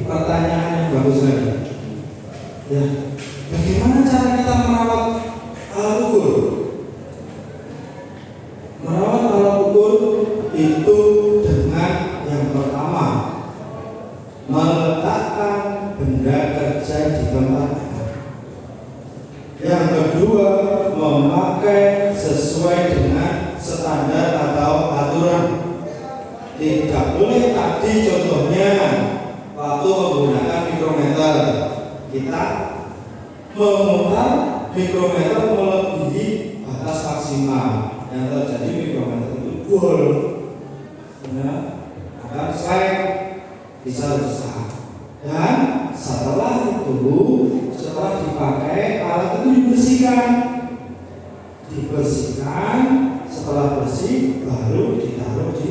pertanyaan yang bagus lagi. Ya, bagaimana cara kita merawat alat ukur? Merawat alat ukur itu dengan yang pertama meletakkan benda kerja di tempatnya. Yang kedua, memakai sesuai dengan standar atau aturan. Tidak boleh tadi contohnya waktu menggunakan mikrometer kita memutar mikrometer melebihi batas maksimal, yang terjadi mikrometer itu gol, akan slack, bisa rusak. Dan setelah dipakai alat itu dibersihkan, setelah bersih baru ditaruh di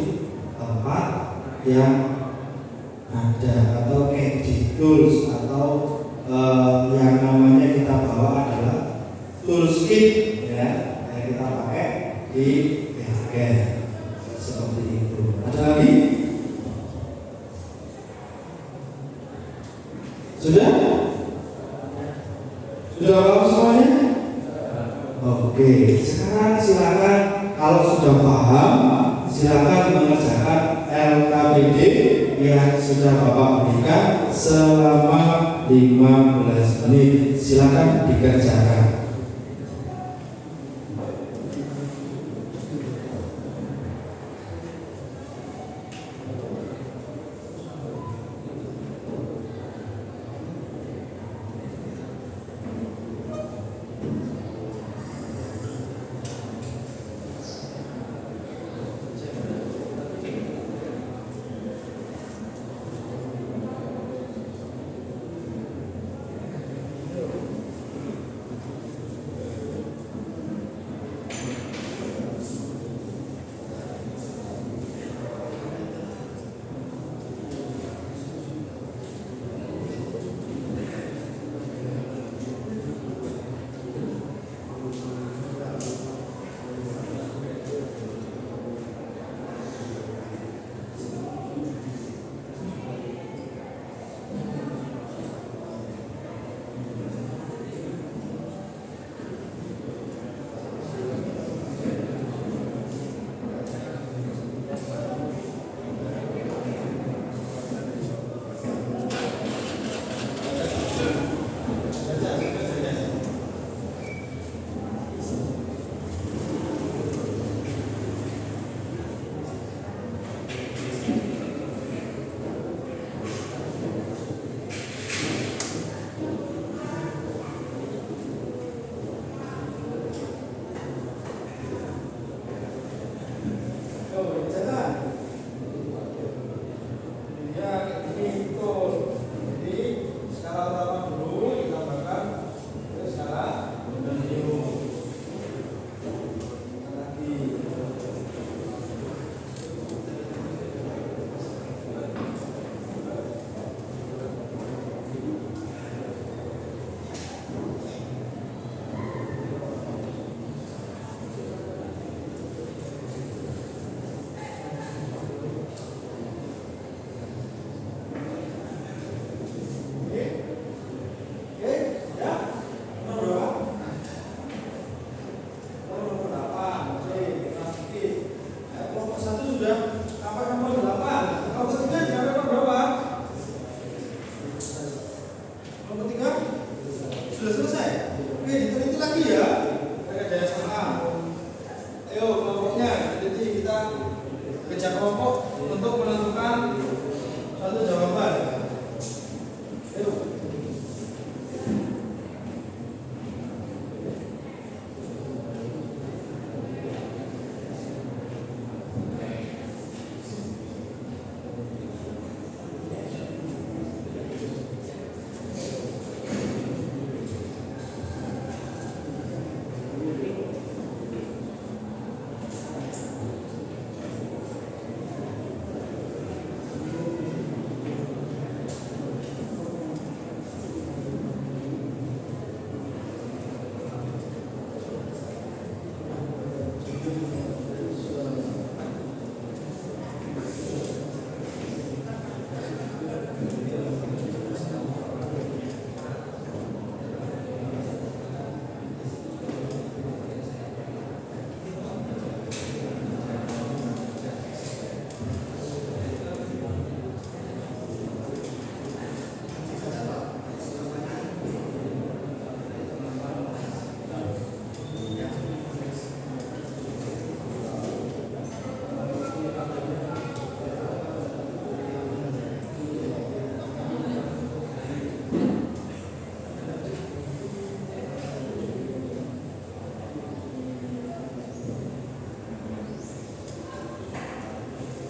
tempat yang ada, atau edit tools, atau yang namanya kita bawa adalah tools kit ya, yang kita pakai di bengkel seperti itu. Ada lagi? Sudah paham semuanya? Oke, sekarang silakan kalau sudah paham silakan mengerjakan LKPD yang sudah Bapak berikan selama 15 menit. Silakan dikerjakan.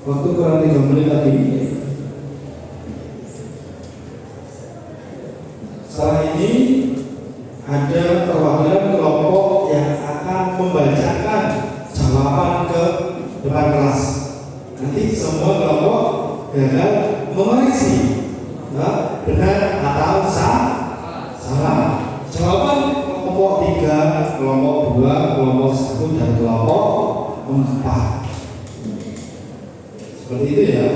Waktu kurang 3 menit lagi. Setelah ini ada perwakilan kelompok yang akan membacakan jawaban ke depan kelas. Nanti semua kelompok gagal mengoreksi benar atau salah. Jawaban kelompok 3, kelompok 2, kelompok 1 dan kelompok 4. Seperti itu ya.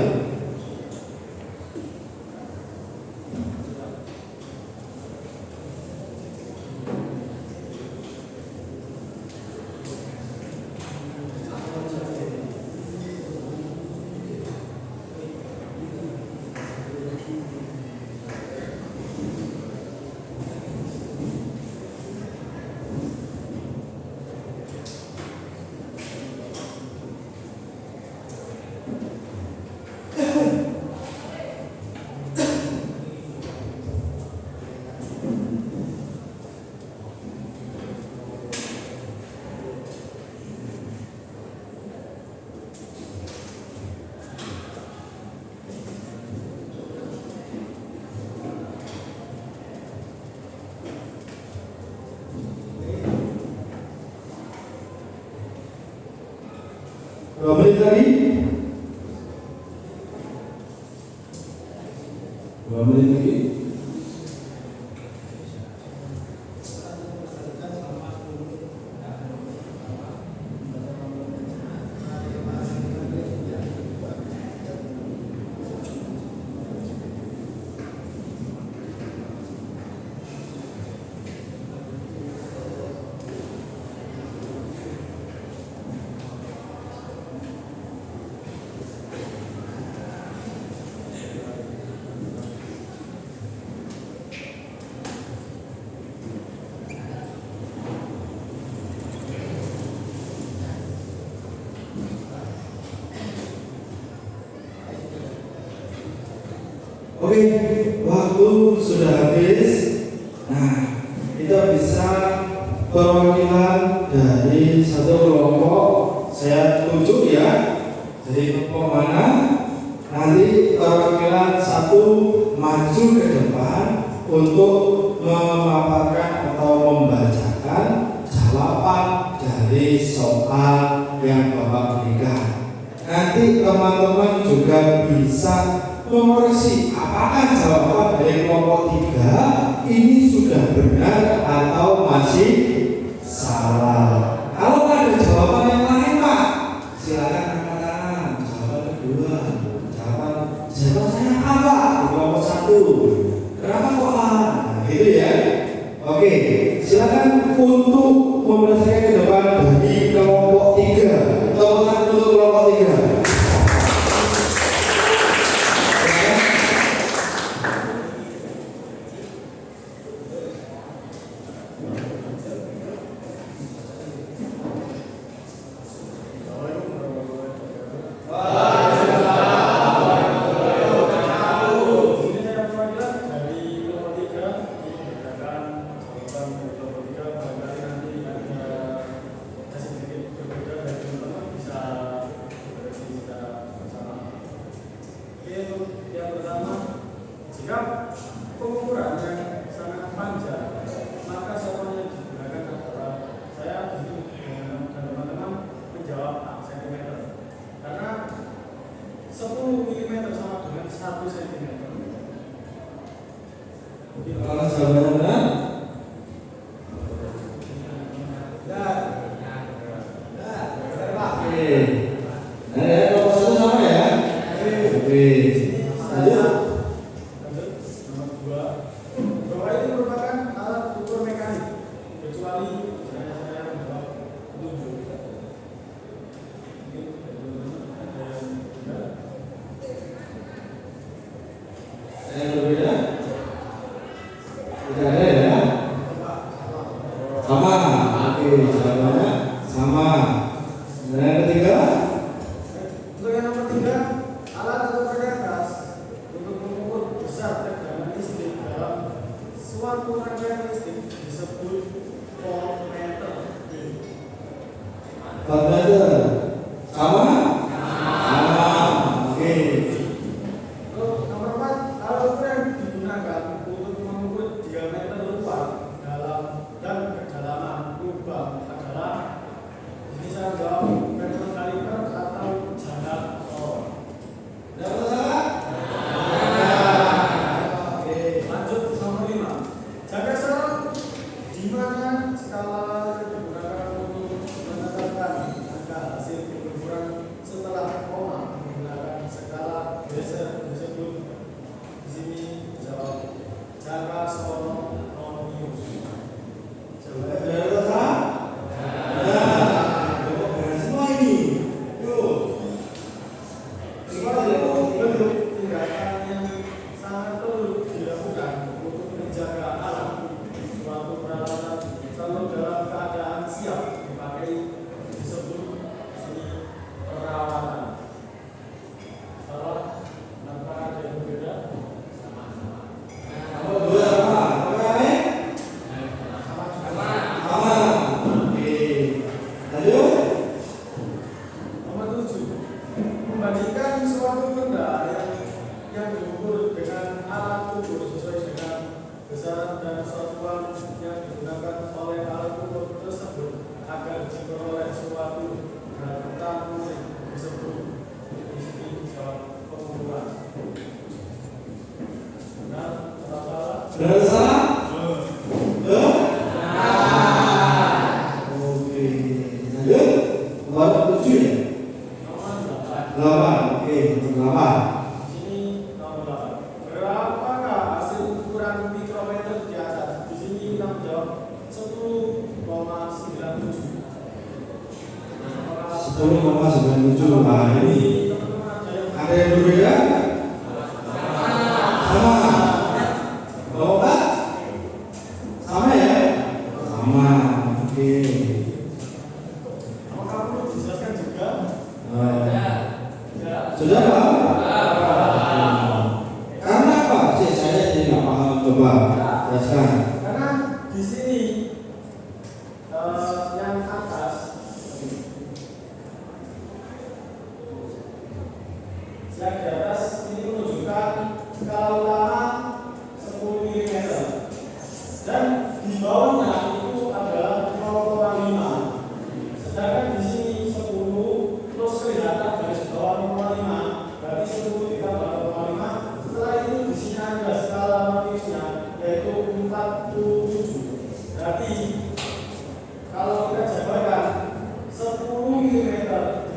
Berapa menit lagi? 2 menit lagi. Oke, waktu sudah habis. Nah, kita bisa perwakilan dari satu kelompok. Saya tunjuk ya. Jadi kelompok mana? Nanti perwakilan satu maju ke depan untuk memaparkan atau membacakan jawaban dari soal yang Bapak berikan. Nanti teman-teman juga bisa mengoreksi apakah jawaban dari kelompok 3 ini sudah benar atau masih salah. Kalau ada jawaban yang lain Pak, silakan angkat tangan. Jawaban kedua, jawaban saya apa? Di kelompok 1. Kenapa kok A? Nah, gitu ya. Oke, silakan untuk menyelesaikan ke depan dari kelompok 3. Teman untuk kelompok 3. Yang pertama, jika pengukuran yang sangat panjang, maka satuan yang digunakan adalah saya dan teman-teman menjawab cm, karena 10 mm sama dengan 1 cm. Kalau jawabannya benar? Oke. Nah, ya, kelompok 1 sama ya? Oke. Lanjut. Nomor 2, bahwa itu merupakan alat ukur mekanik, kecuali saya menjawab 7. Yang berbeda? Tidak ada ya? Sama. Oke, jawabannya sama. Dan yang ketiga? Untuk yang nomor 3, alat atau perkakas untuk mengukur besar tegangan listrik dalam suatu rangkaian listrik disebut voltmeter. Voltmeter. Sama? Sama. membandingkan suatu benda yang diukur dengan alat ukur sesuai dengan besaran dan satuan yang digunakan oleh alat ukur tersebut agar diperoleh suatu gerakan musik disebut isi jawab pengukuran. Benar atau salah? Benar salah? Oke. Lanjut. Nomor 7 ya? Nomor 8. 8. Oke, nomor 8. Di sini nomor 8. Berapakah hasil ukuran mikrometer di atas? Di sini kita menjawab 10,97. 10,97. Nah, ini ada yang berbeda? Sama. Oh, Pak? Sama ya? Sama. Oke. Apakah perlu dijelaskan juga? Sudah Pak? Karena apa? Saya jadi nggak paham. Coba jelaskan. Karena di sini yang atas yang di atas ini menunjukkan skala utama 10 mm dan di bawahnya itu adalah 0,5. Sedangkan di sini 10 terus kelihatan garis bawah 0,5 berarti 10 ditambah 0,5. Setelah itu di sini ada skala magnetnya yaitu 47. Berarti kalau kita jabarkan 10 mm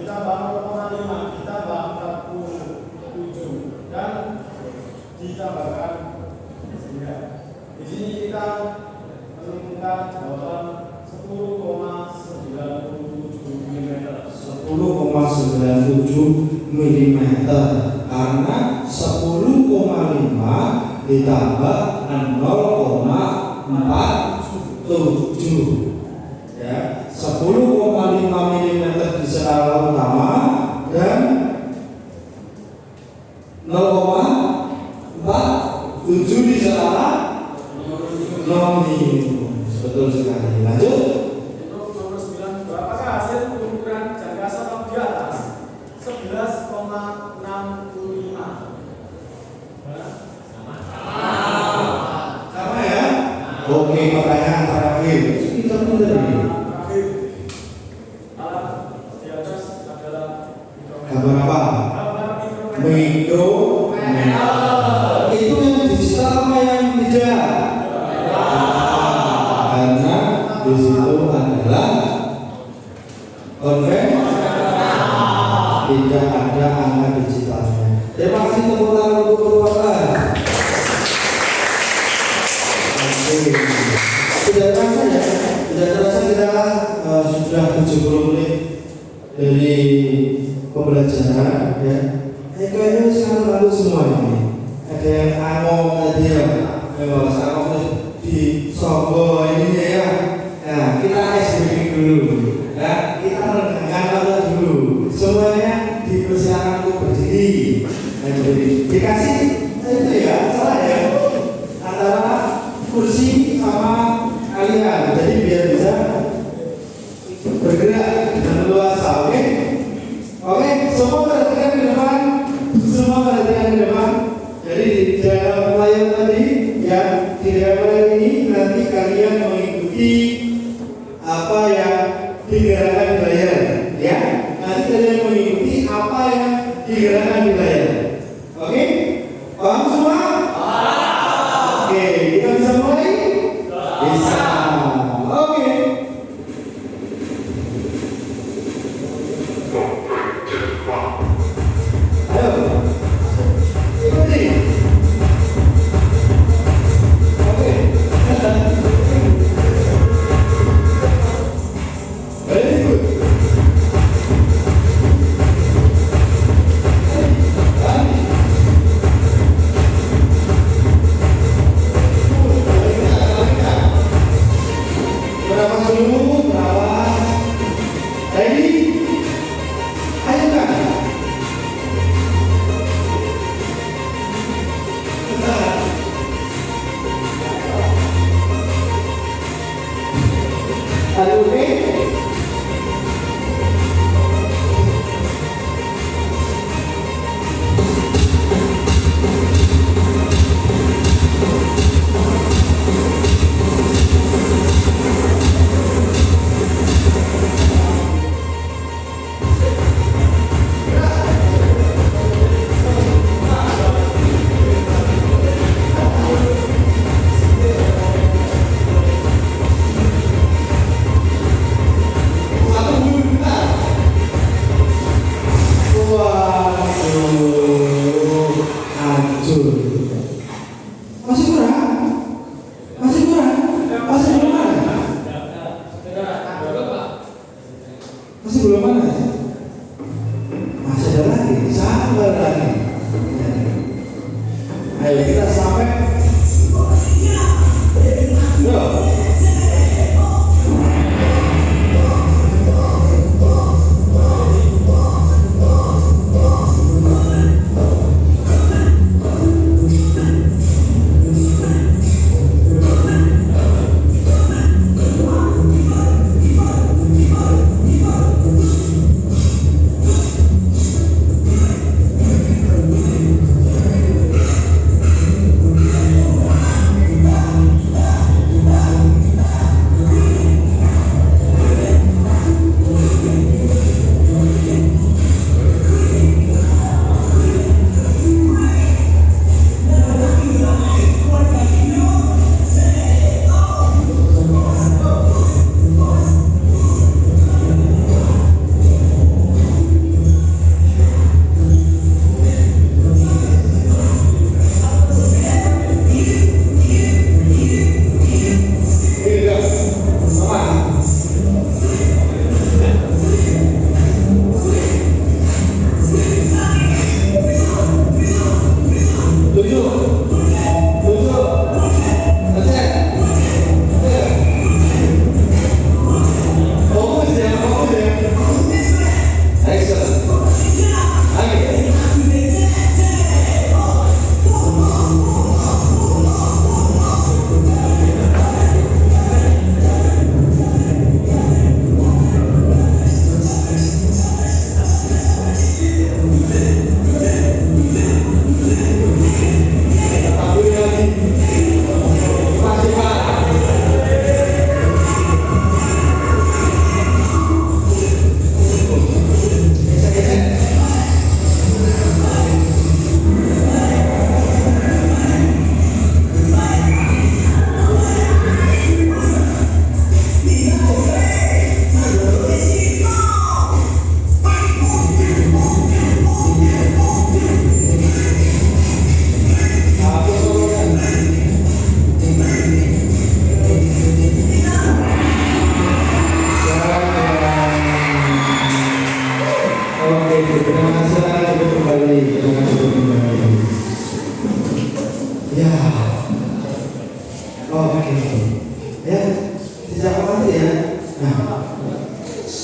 ditambah 0,5 ditambah 47 dan ditambahkan 9. Di sini kita menemukan jawaban 10,97 mm. 10,97 mm karena 10,5 ditambah 0,47 ya, 10,5 mm di skala utama dan 0,47 di skala non-minimum. Betul sekali. Lanjut. Untuk nomor 9, berapakah hasil ukuran jangka sotong di atas? 11,65. Sama ya? Oke, pertanyaan terakhir. Kita mulai dari Terakhir, alat di atas adalah gambar apa? gambar mikrometer. Mikrometer. Itu yang digital apa yang tidak? Karena di situ adalah konvensional, tidak ada angka digitalnya. Terima kasih tepuk tangan untuk Bapak. Oke. Tidak terasa ya? Tidak terasa kita sudah 70 menit dari pembelajaran ya. Kayaknya sekarang lalu semua ini. Ada yang angom tadi ya. Memang angom di Sobo ini ya. Nah, kita SBB dulu. Ya, kita rendahkan otot dulu. Semuanya dipersilakan untuk berdiri. Dikasih itu ya, salah ya. Antara kursi sama kalian. Jadi biar bisa bergerak dengan luasa, oke? Oke, semua perhatikan di depan. Semua perhatikan di depan. Jadi di dalam layar tadi ya, di dalam layar ini nanti kalian mengikuti apa yang digerakkan di layar ya. Nanti kalian mengikuti apa yang digerakkan di layar. Oke? Paham semua? Oke, kita bisa mulai? Bisa. Oke. Ayo. Ikuti. Oke. Very good. sabar lagi. Ayo kita sampai. Yo.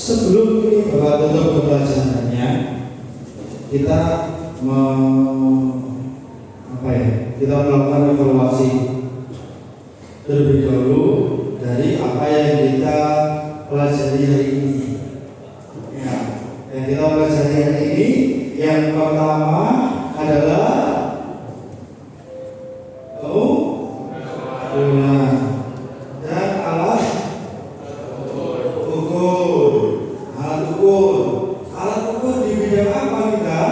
Sebelum ini Bapak tutup pembelajarannya, kita kita melakukan evaluasi terlebih dahulu dari apa yang kita pelajari hari ini. Ya, yang kita pelajari hari ini, yang pertama adalah guna dan alat ukur. Alat ukur di bidang apa kita?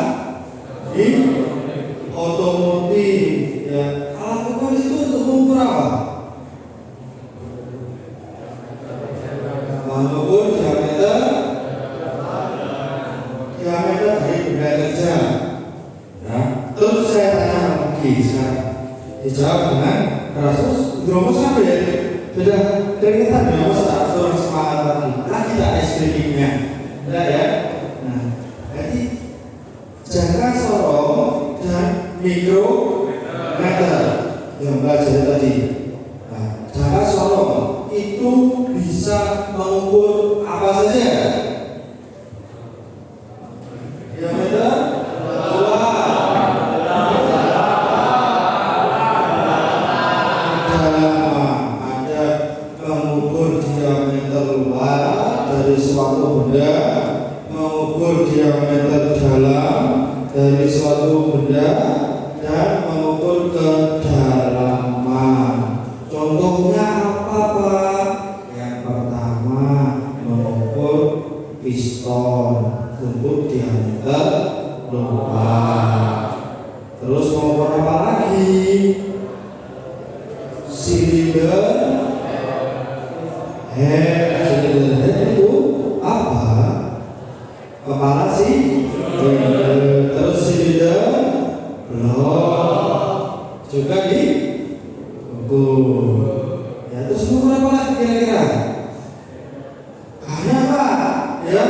Di otomotif. Ya, alat ukur itu untuk mengukur apa? Mengukur diameter dari benda kerja. Nah, terus saya tanya lagi sekarang, dijawab dengan kasus rumus apa ya? Sudah kelihatan ya mas seorang semangat lagi tak eksplisiknya, enggak ya? Nah, jadi jangka sorong dan mikrometer yang belajar tadi. Nah, jangka sorong itu bisa mengukur apa saja? Diameter suatu benda, mengukur diameter dalam dari suatu benda, dan mengukur kedalaman. Contohnya apa Pak? Yang pertama mengukur piston untuk diameter lubang. Terus mengukur apa lagi? Silinder head. Silinder head itu apa? Kepala sih. Terus silinder blok juga diukur. Ya, terus mengukur apa lagi kira-kira? Karena Pak, ya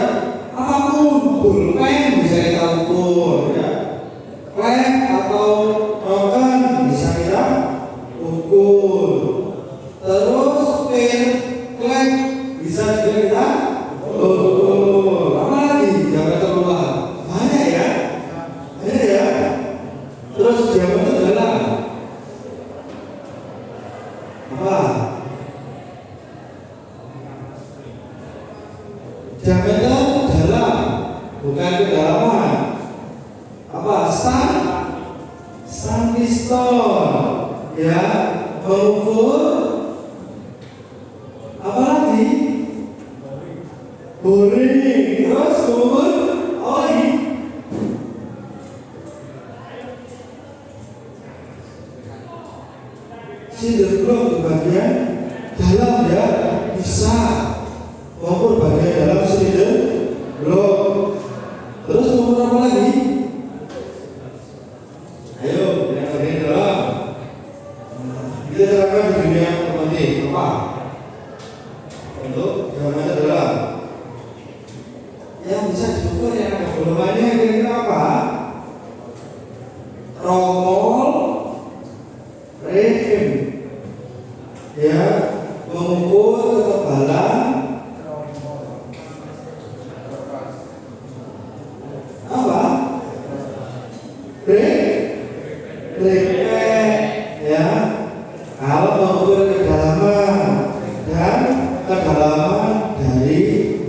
apapun pulpen bisa kita ukur. piston, ya, mengukur apa lagi? Boring, terus mengukur oli. Cinder blok di bagian dalam ya, bisa mengukur bagian dalam silinder blok. Terus mengukur apa lagi? Ayo, yang bagian dalam. Kita terapkan di dunia otomotif apa? Untuk diameter dalam. Yang bisa diukur yang ada golongannya kira-kira apa? Rongol, rem, ya, mengukur ketebalan apa? Brek, ya. Kalau mengukur kedalaman dan kedalaman dari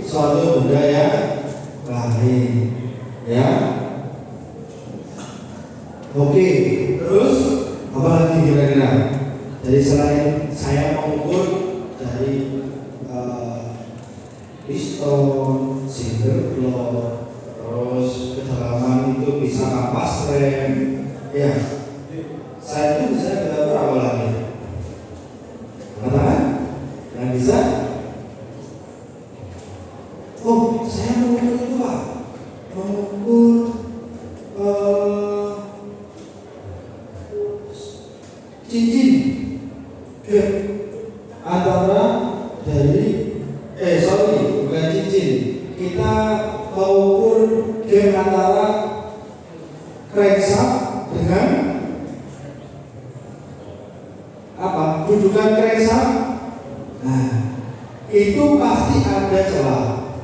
suatu benda yang lain, ya. Oke, terus apa lagi kira-kira? Jadi selain saya mengukur dari piston, cylinder blok, terus kedalaman itu bisa kapas rem, ya. Saya itu bisa mengukur apa lagi? Katakan, yang bisa? Oh, saya mengukur itu Pak, mengukur cincin gap antara dari bukan cincin, kita mengukur gap antara crankshaft dengan apa? Dudukan crankshaft. Nah, itu pasti ada celah.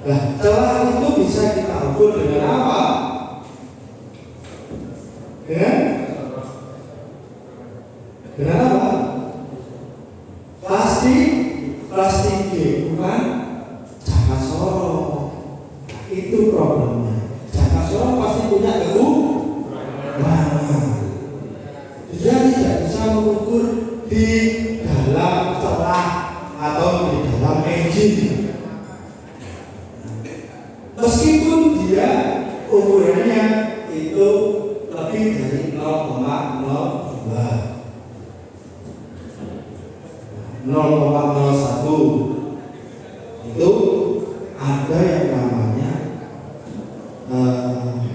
Nah, celah itu bisa kita ukur dengan apa? Dengan apa? Plastik G, bukan jaka sorong. Itu problemnya. Jaka sorong pasti punya kekurangan. Dia tidak bisa mengukur di dalam celah atau di dalam engine. Meskipun dia ukurannya itu lebih dari 0,02, 0,01, itu ada yang namanya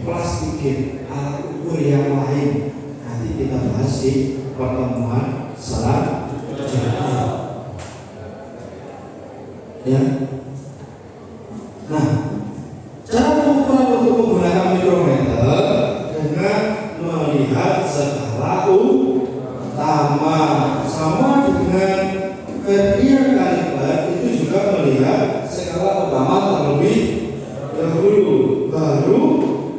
plastik gate, alat ukur yang lain. Nanti kita bahas di pertemuan selanjutnya. Ya. Nah, cara pengukuran untuk menggunakan mikrometer dengan melihat skala utama, sama dengan vernier kaliper itu juga melihat skala utama terlebih dahulu, baru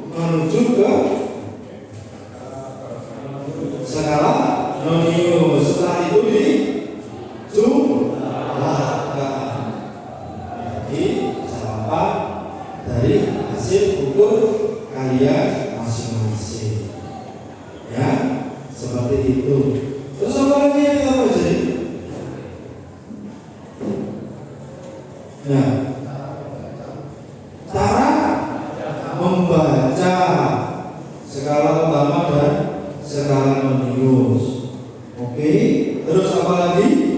menuju ke skala nonius. Setelah itu dijumlahkan. Jadi jawaban dari hasil ukur kalian masing-masing, ya, seperti itu. Terus apa lagi yang kita pelajari? Nah, cara membaca skala utama dan skala nonius. Oke, terus apa lagi?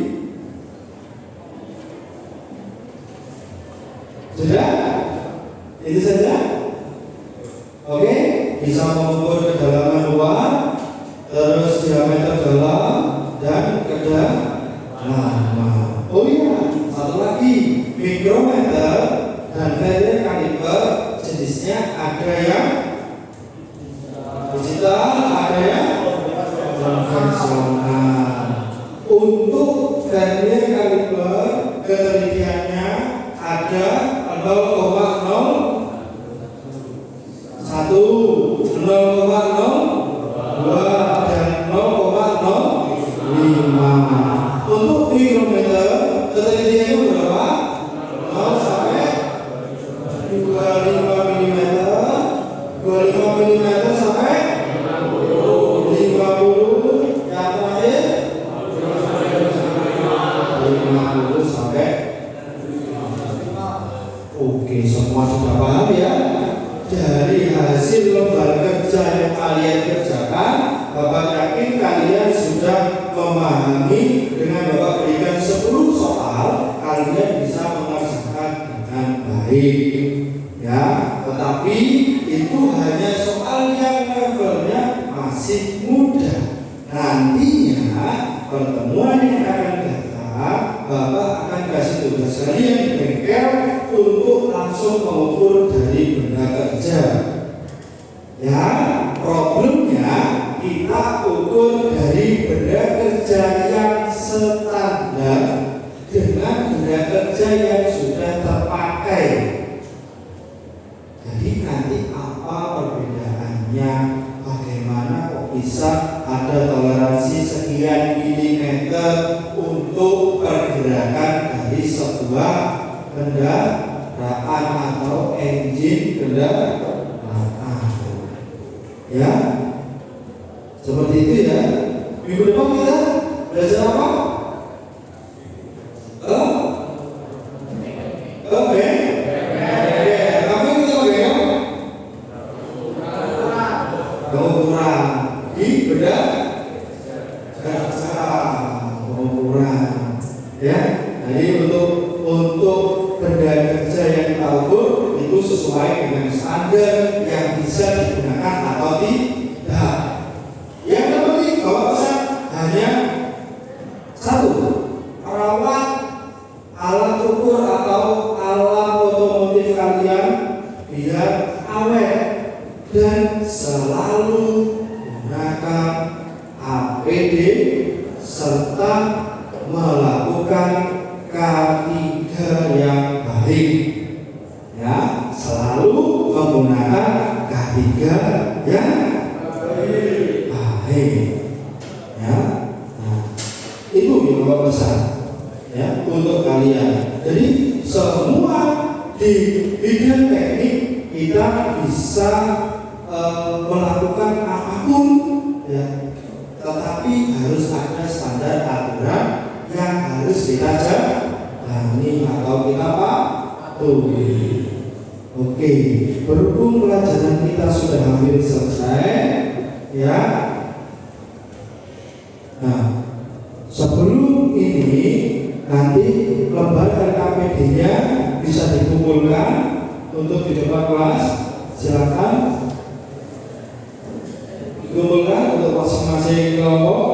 Sudah? Itu saja? Oke, bisa mengukur kedalaman luar, terus diameter dalam dan kedalaman. Oh iya, satu lagi, mikrometer dan vernier kaliper jenisnya ada yang digital, ada yang konvensional. Untuk vernier kaliper ketelitiannya ada 0,01, 0,02 dan 0,05. Untuk mikrometer ketelitiannya berapa? 0 sampai 25 mm, 25 mm sampai 50 sampai. Oke, semua sudah paham ya? Dari hasil lembar kerja yang kalian kerjakan, Bapak yakin kalian sudah memahami. Dengan Bapak berikan 10 soal, kalian bisa mengerjakan dengan baik ya. Tetapi itu hanya soal yang levelnya masih mudah. Nantinya pertemuan yang akan datang, Bapak akan kasih tugas kalian di bengkel untuk langsung mengukur dari benda kerja. Ya, problemnya kita ukur dari benda kerja yang standar dengan benda kerja yang sudah terpakai. Jadi nanti apa perbedaannya? Bagaimana kok bisa ada toleransi sekian milimeter untuk pergerakan dari sebuah kendaraan atau engine kendaraan? Ya, seperti itu ya. Minggu depan kita belajar apa? Pengukuran di benda kerja, pengukuran ya. Jadi untuk benda kerja yang kita ukur itu sesuai dengan standar yang bisa digunakan atau tidak. Yang penting Bapak pesan hanya satu, rawat alat ukur atau alat otomotif kalian biar awet dan selalu gunakan APD serta melakukan K3 yang baik ya, selalu menggunakan K3 yang baik ya. Nah, itu yang Bapak pesan ya untuk kalian. Jadi semua di bidang teknik kita bisa melakukan apapun ya, tetapi harus ada standar aturan yang harus kita jalani atau kita patuhi. Oke, berhubung pelajaran kita sudah hampir selesai ya. Nah, sebelum ini nanti lembar KPD-nya bisa dikumpulkan untuk di depan kelas. Silakan dikumpulkan untuk masing-masing kelompok.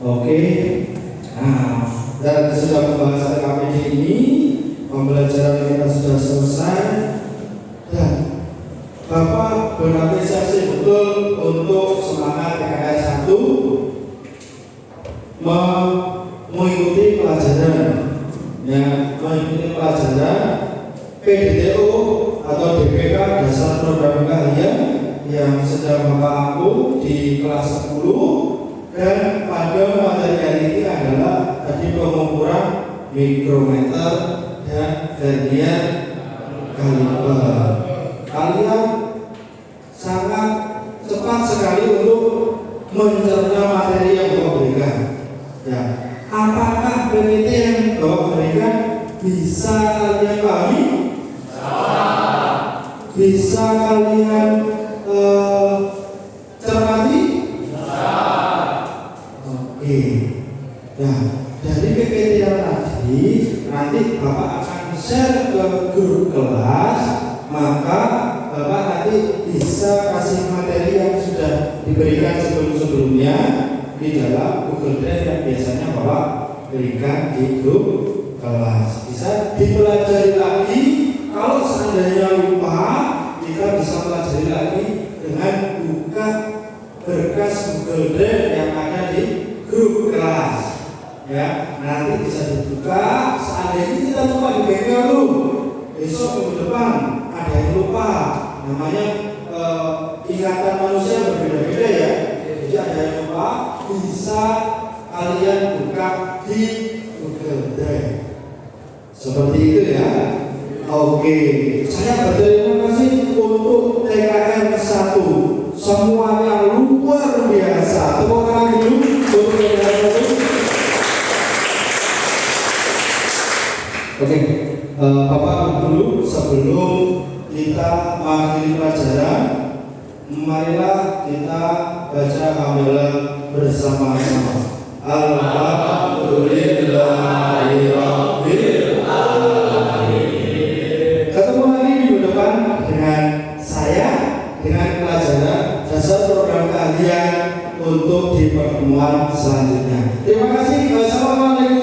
Oke, nah, dan sudah pembahasan KPD ini, pembelajaran kita sudah selesai dan Bapak berapresiasi betul untuk semangat PKS 1 mengikuti pelajaran ya, mengikuti pelajaran PDTO atau DPK dasar program keahlian yang sedang Bapak ampu di kelas 10. Dan pada materi hari ini adalah tadi pengukuran mikrometer dan vernier kaliper. Kalian sangat cepat sekali untuk mencerna materi yang Bapak berikan. Ya, apakah PPT yang Bapak berikan bisa kalian pahami? Bisa kalian cermati? Oke. Nah, dari PPT yang tadi nanti Bapak akan share ke grup kelas, maka Bapak nanti bisa kasih materi yang sudah diberikan sebelum-sebelumnya di dalam Google Drive yang biasanya Bapak berikan di grup kelas. Bisa dipelajari lagi. Kalau seandainya lupa, kita bisa pelajari lagi dengan buka berkas Google Drive yang ada di grup kelas ya, nanti bisa dibuka. Seandainya kita lupa di bengkel dulu, besok minggu depan ada yang lupa, namanya ingatan manusia berbeda-beda ya. Jadi ada yang lupa, bisa kalian buka di Seperti itu ya. Oke, saya berterima kasih untuk TKN 1. Semuanya luar biasa. Tepuk tangan dulu untuk TKN 1. Oke, Bapak dulu sebelum kita mengakhiri pelajaran, marilah kita baca hafalan bersama-sama. Alhamdulillahirabbil alamin. Ketemu lagi minggu depan dengan saya dengan pelajaran dasar program keahlian untuk di pertemuan selanjutnya. Terima kasih. Wassalamualaikum.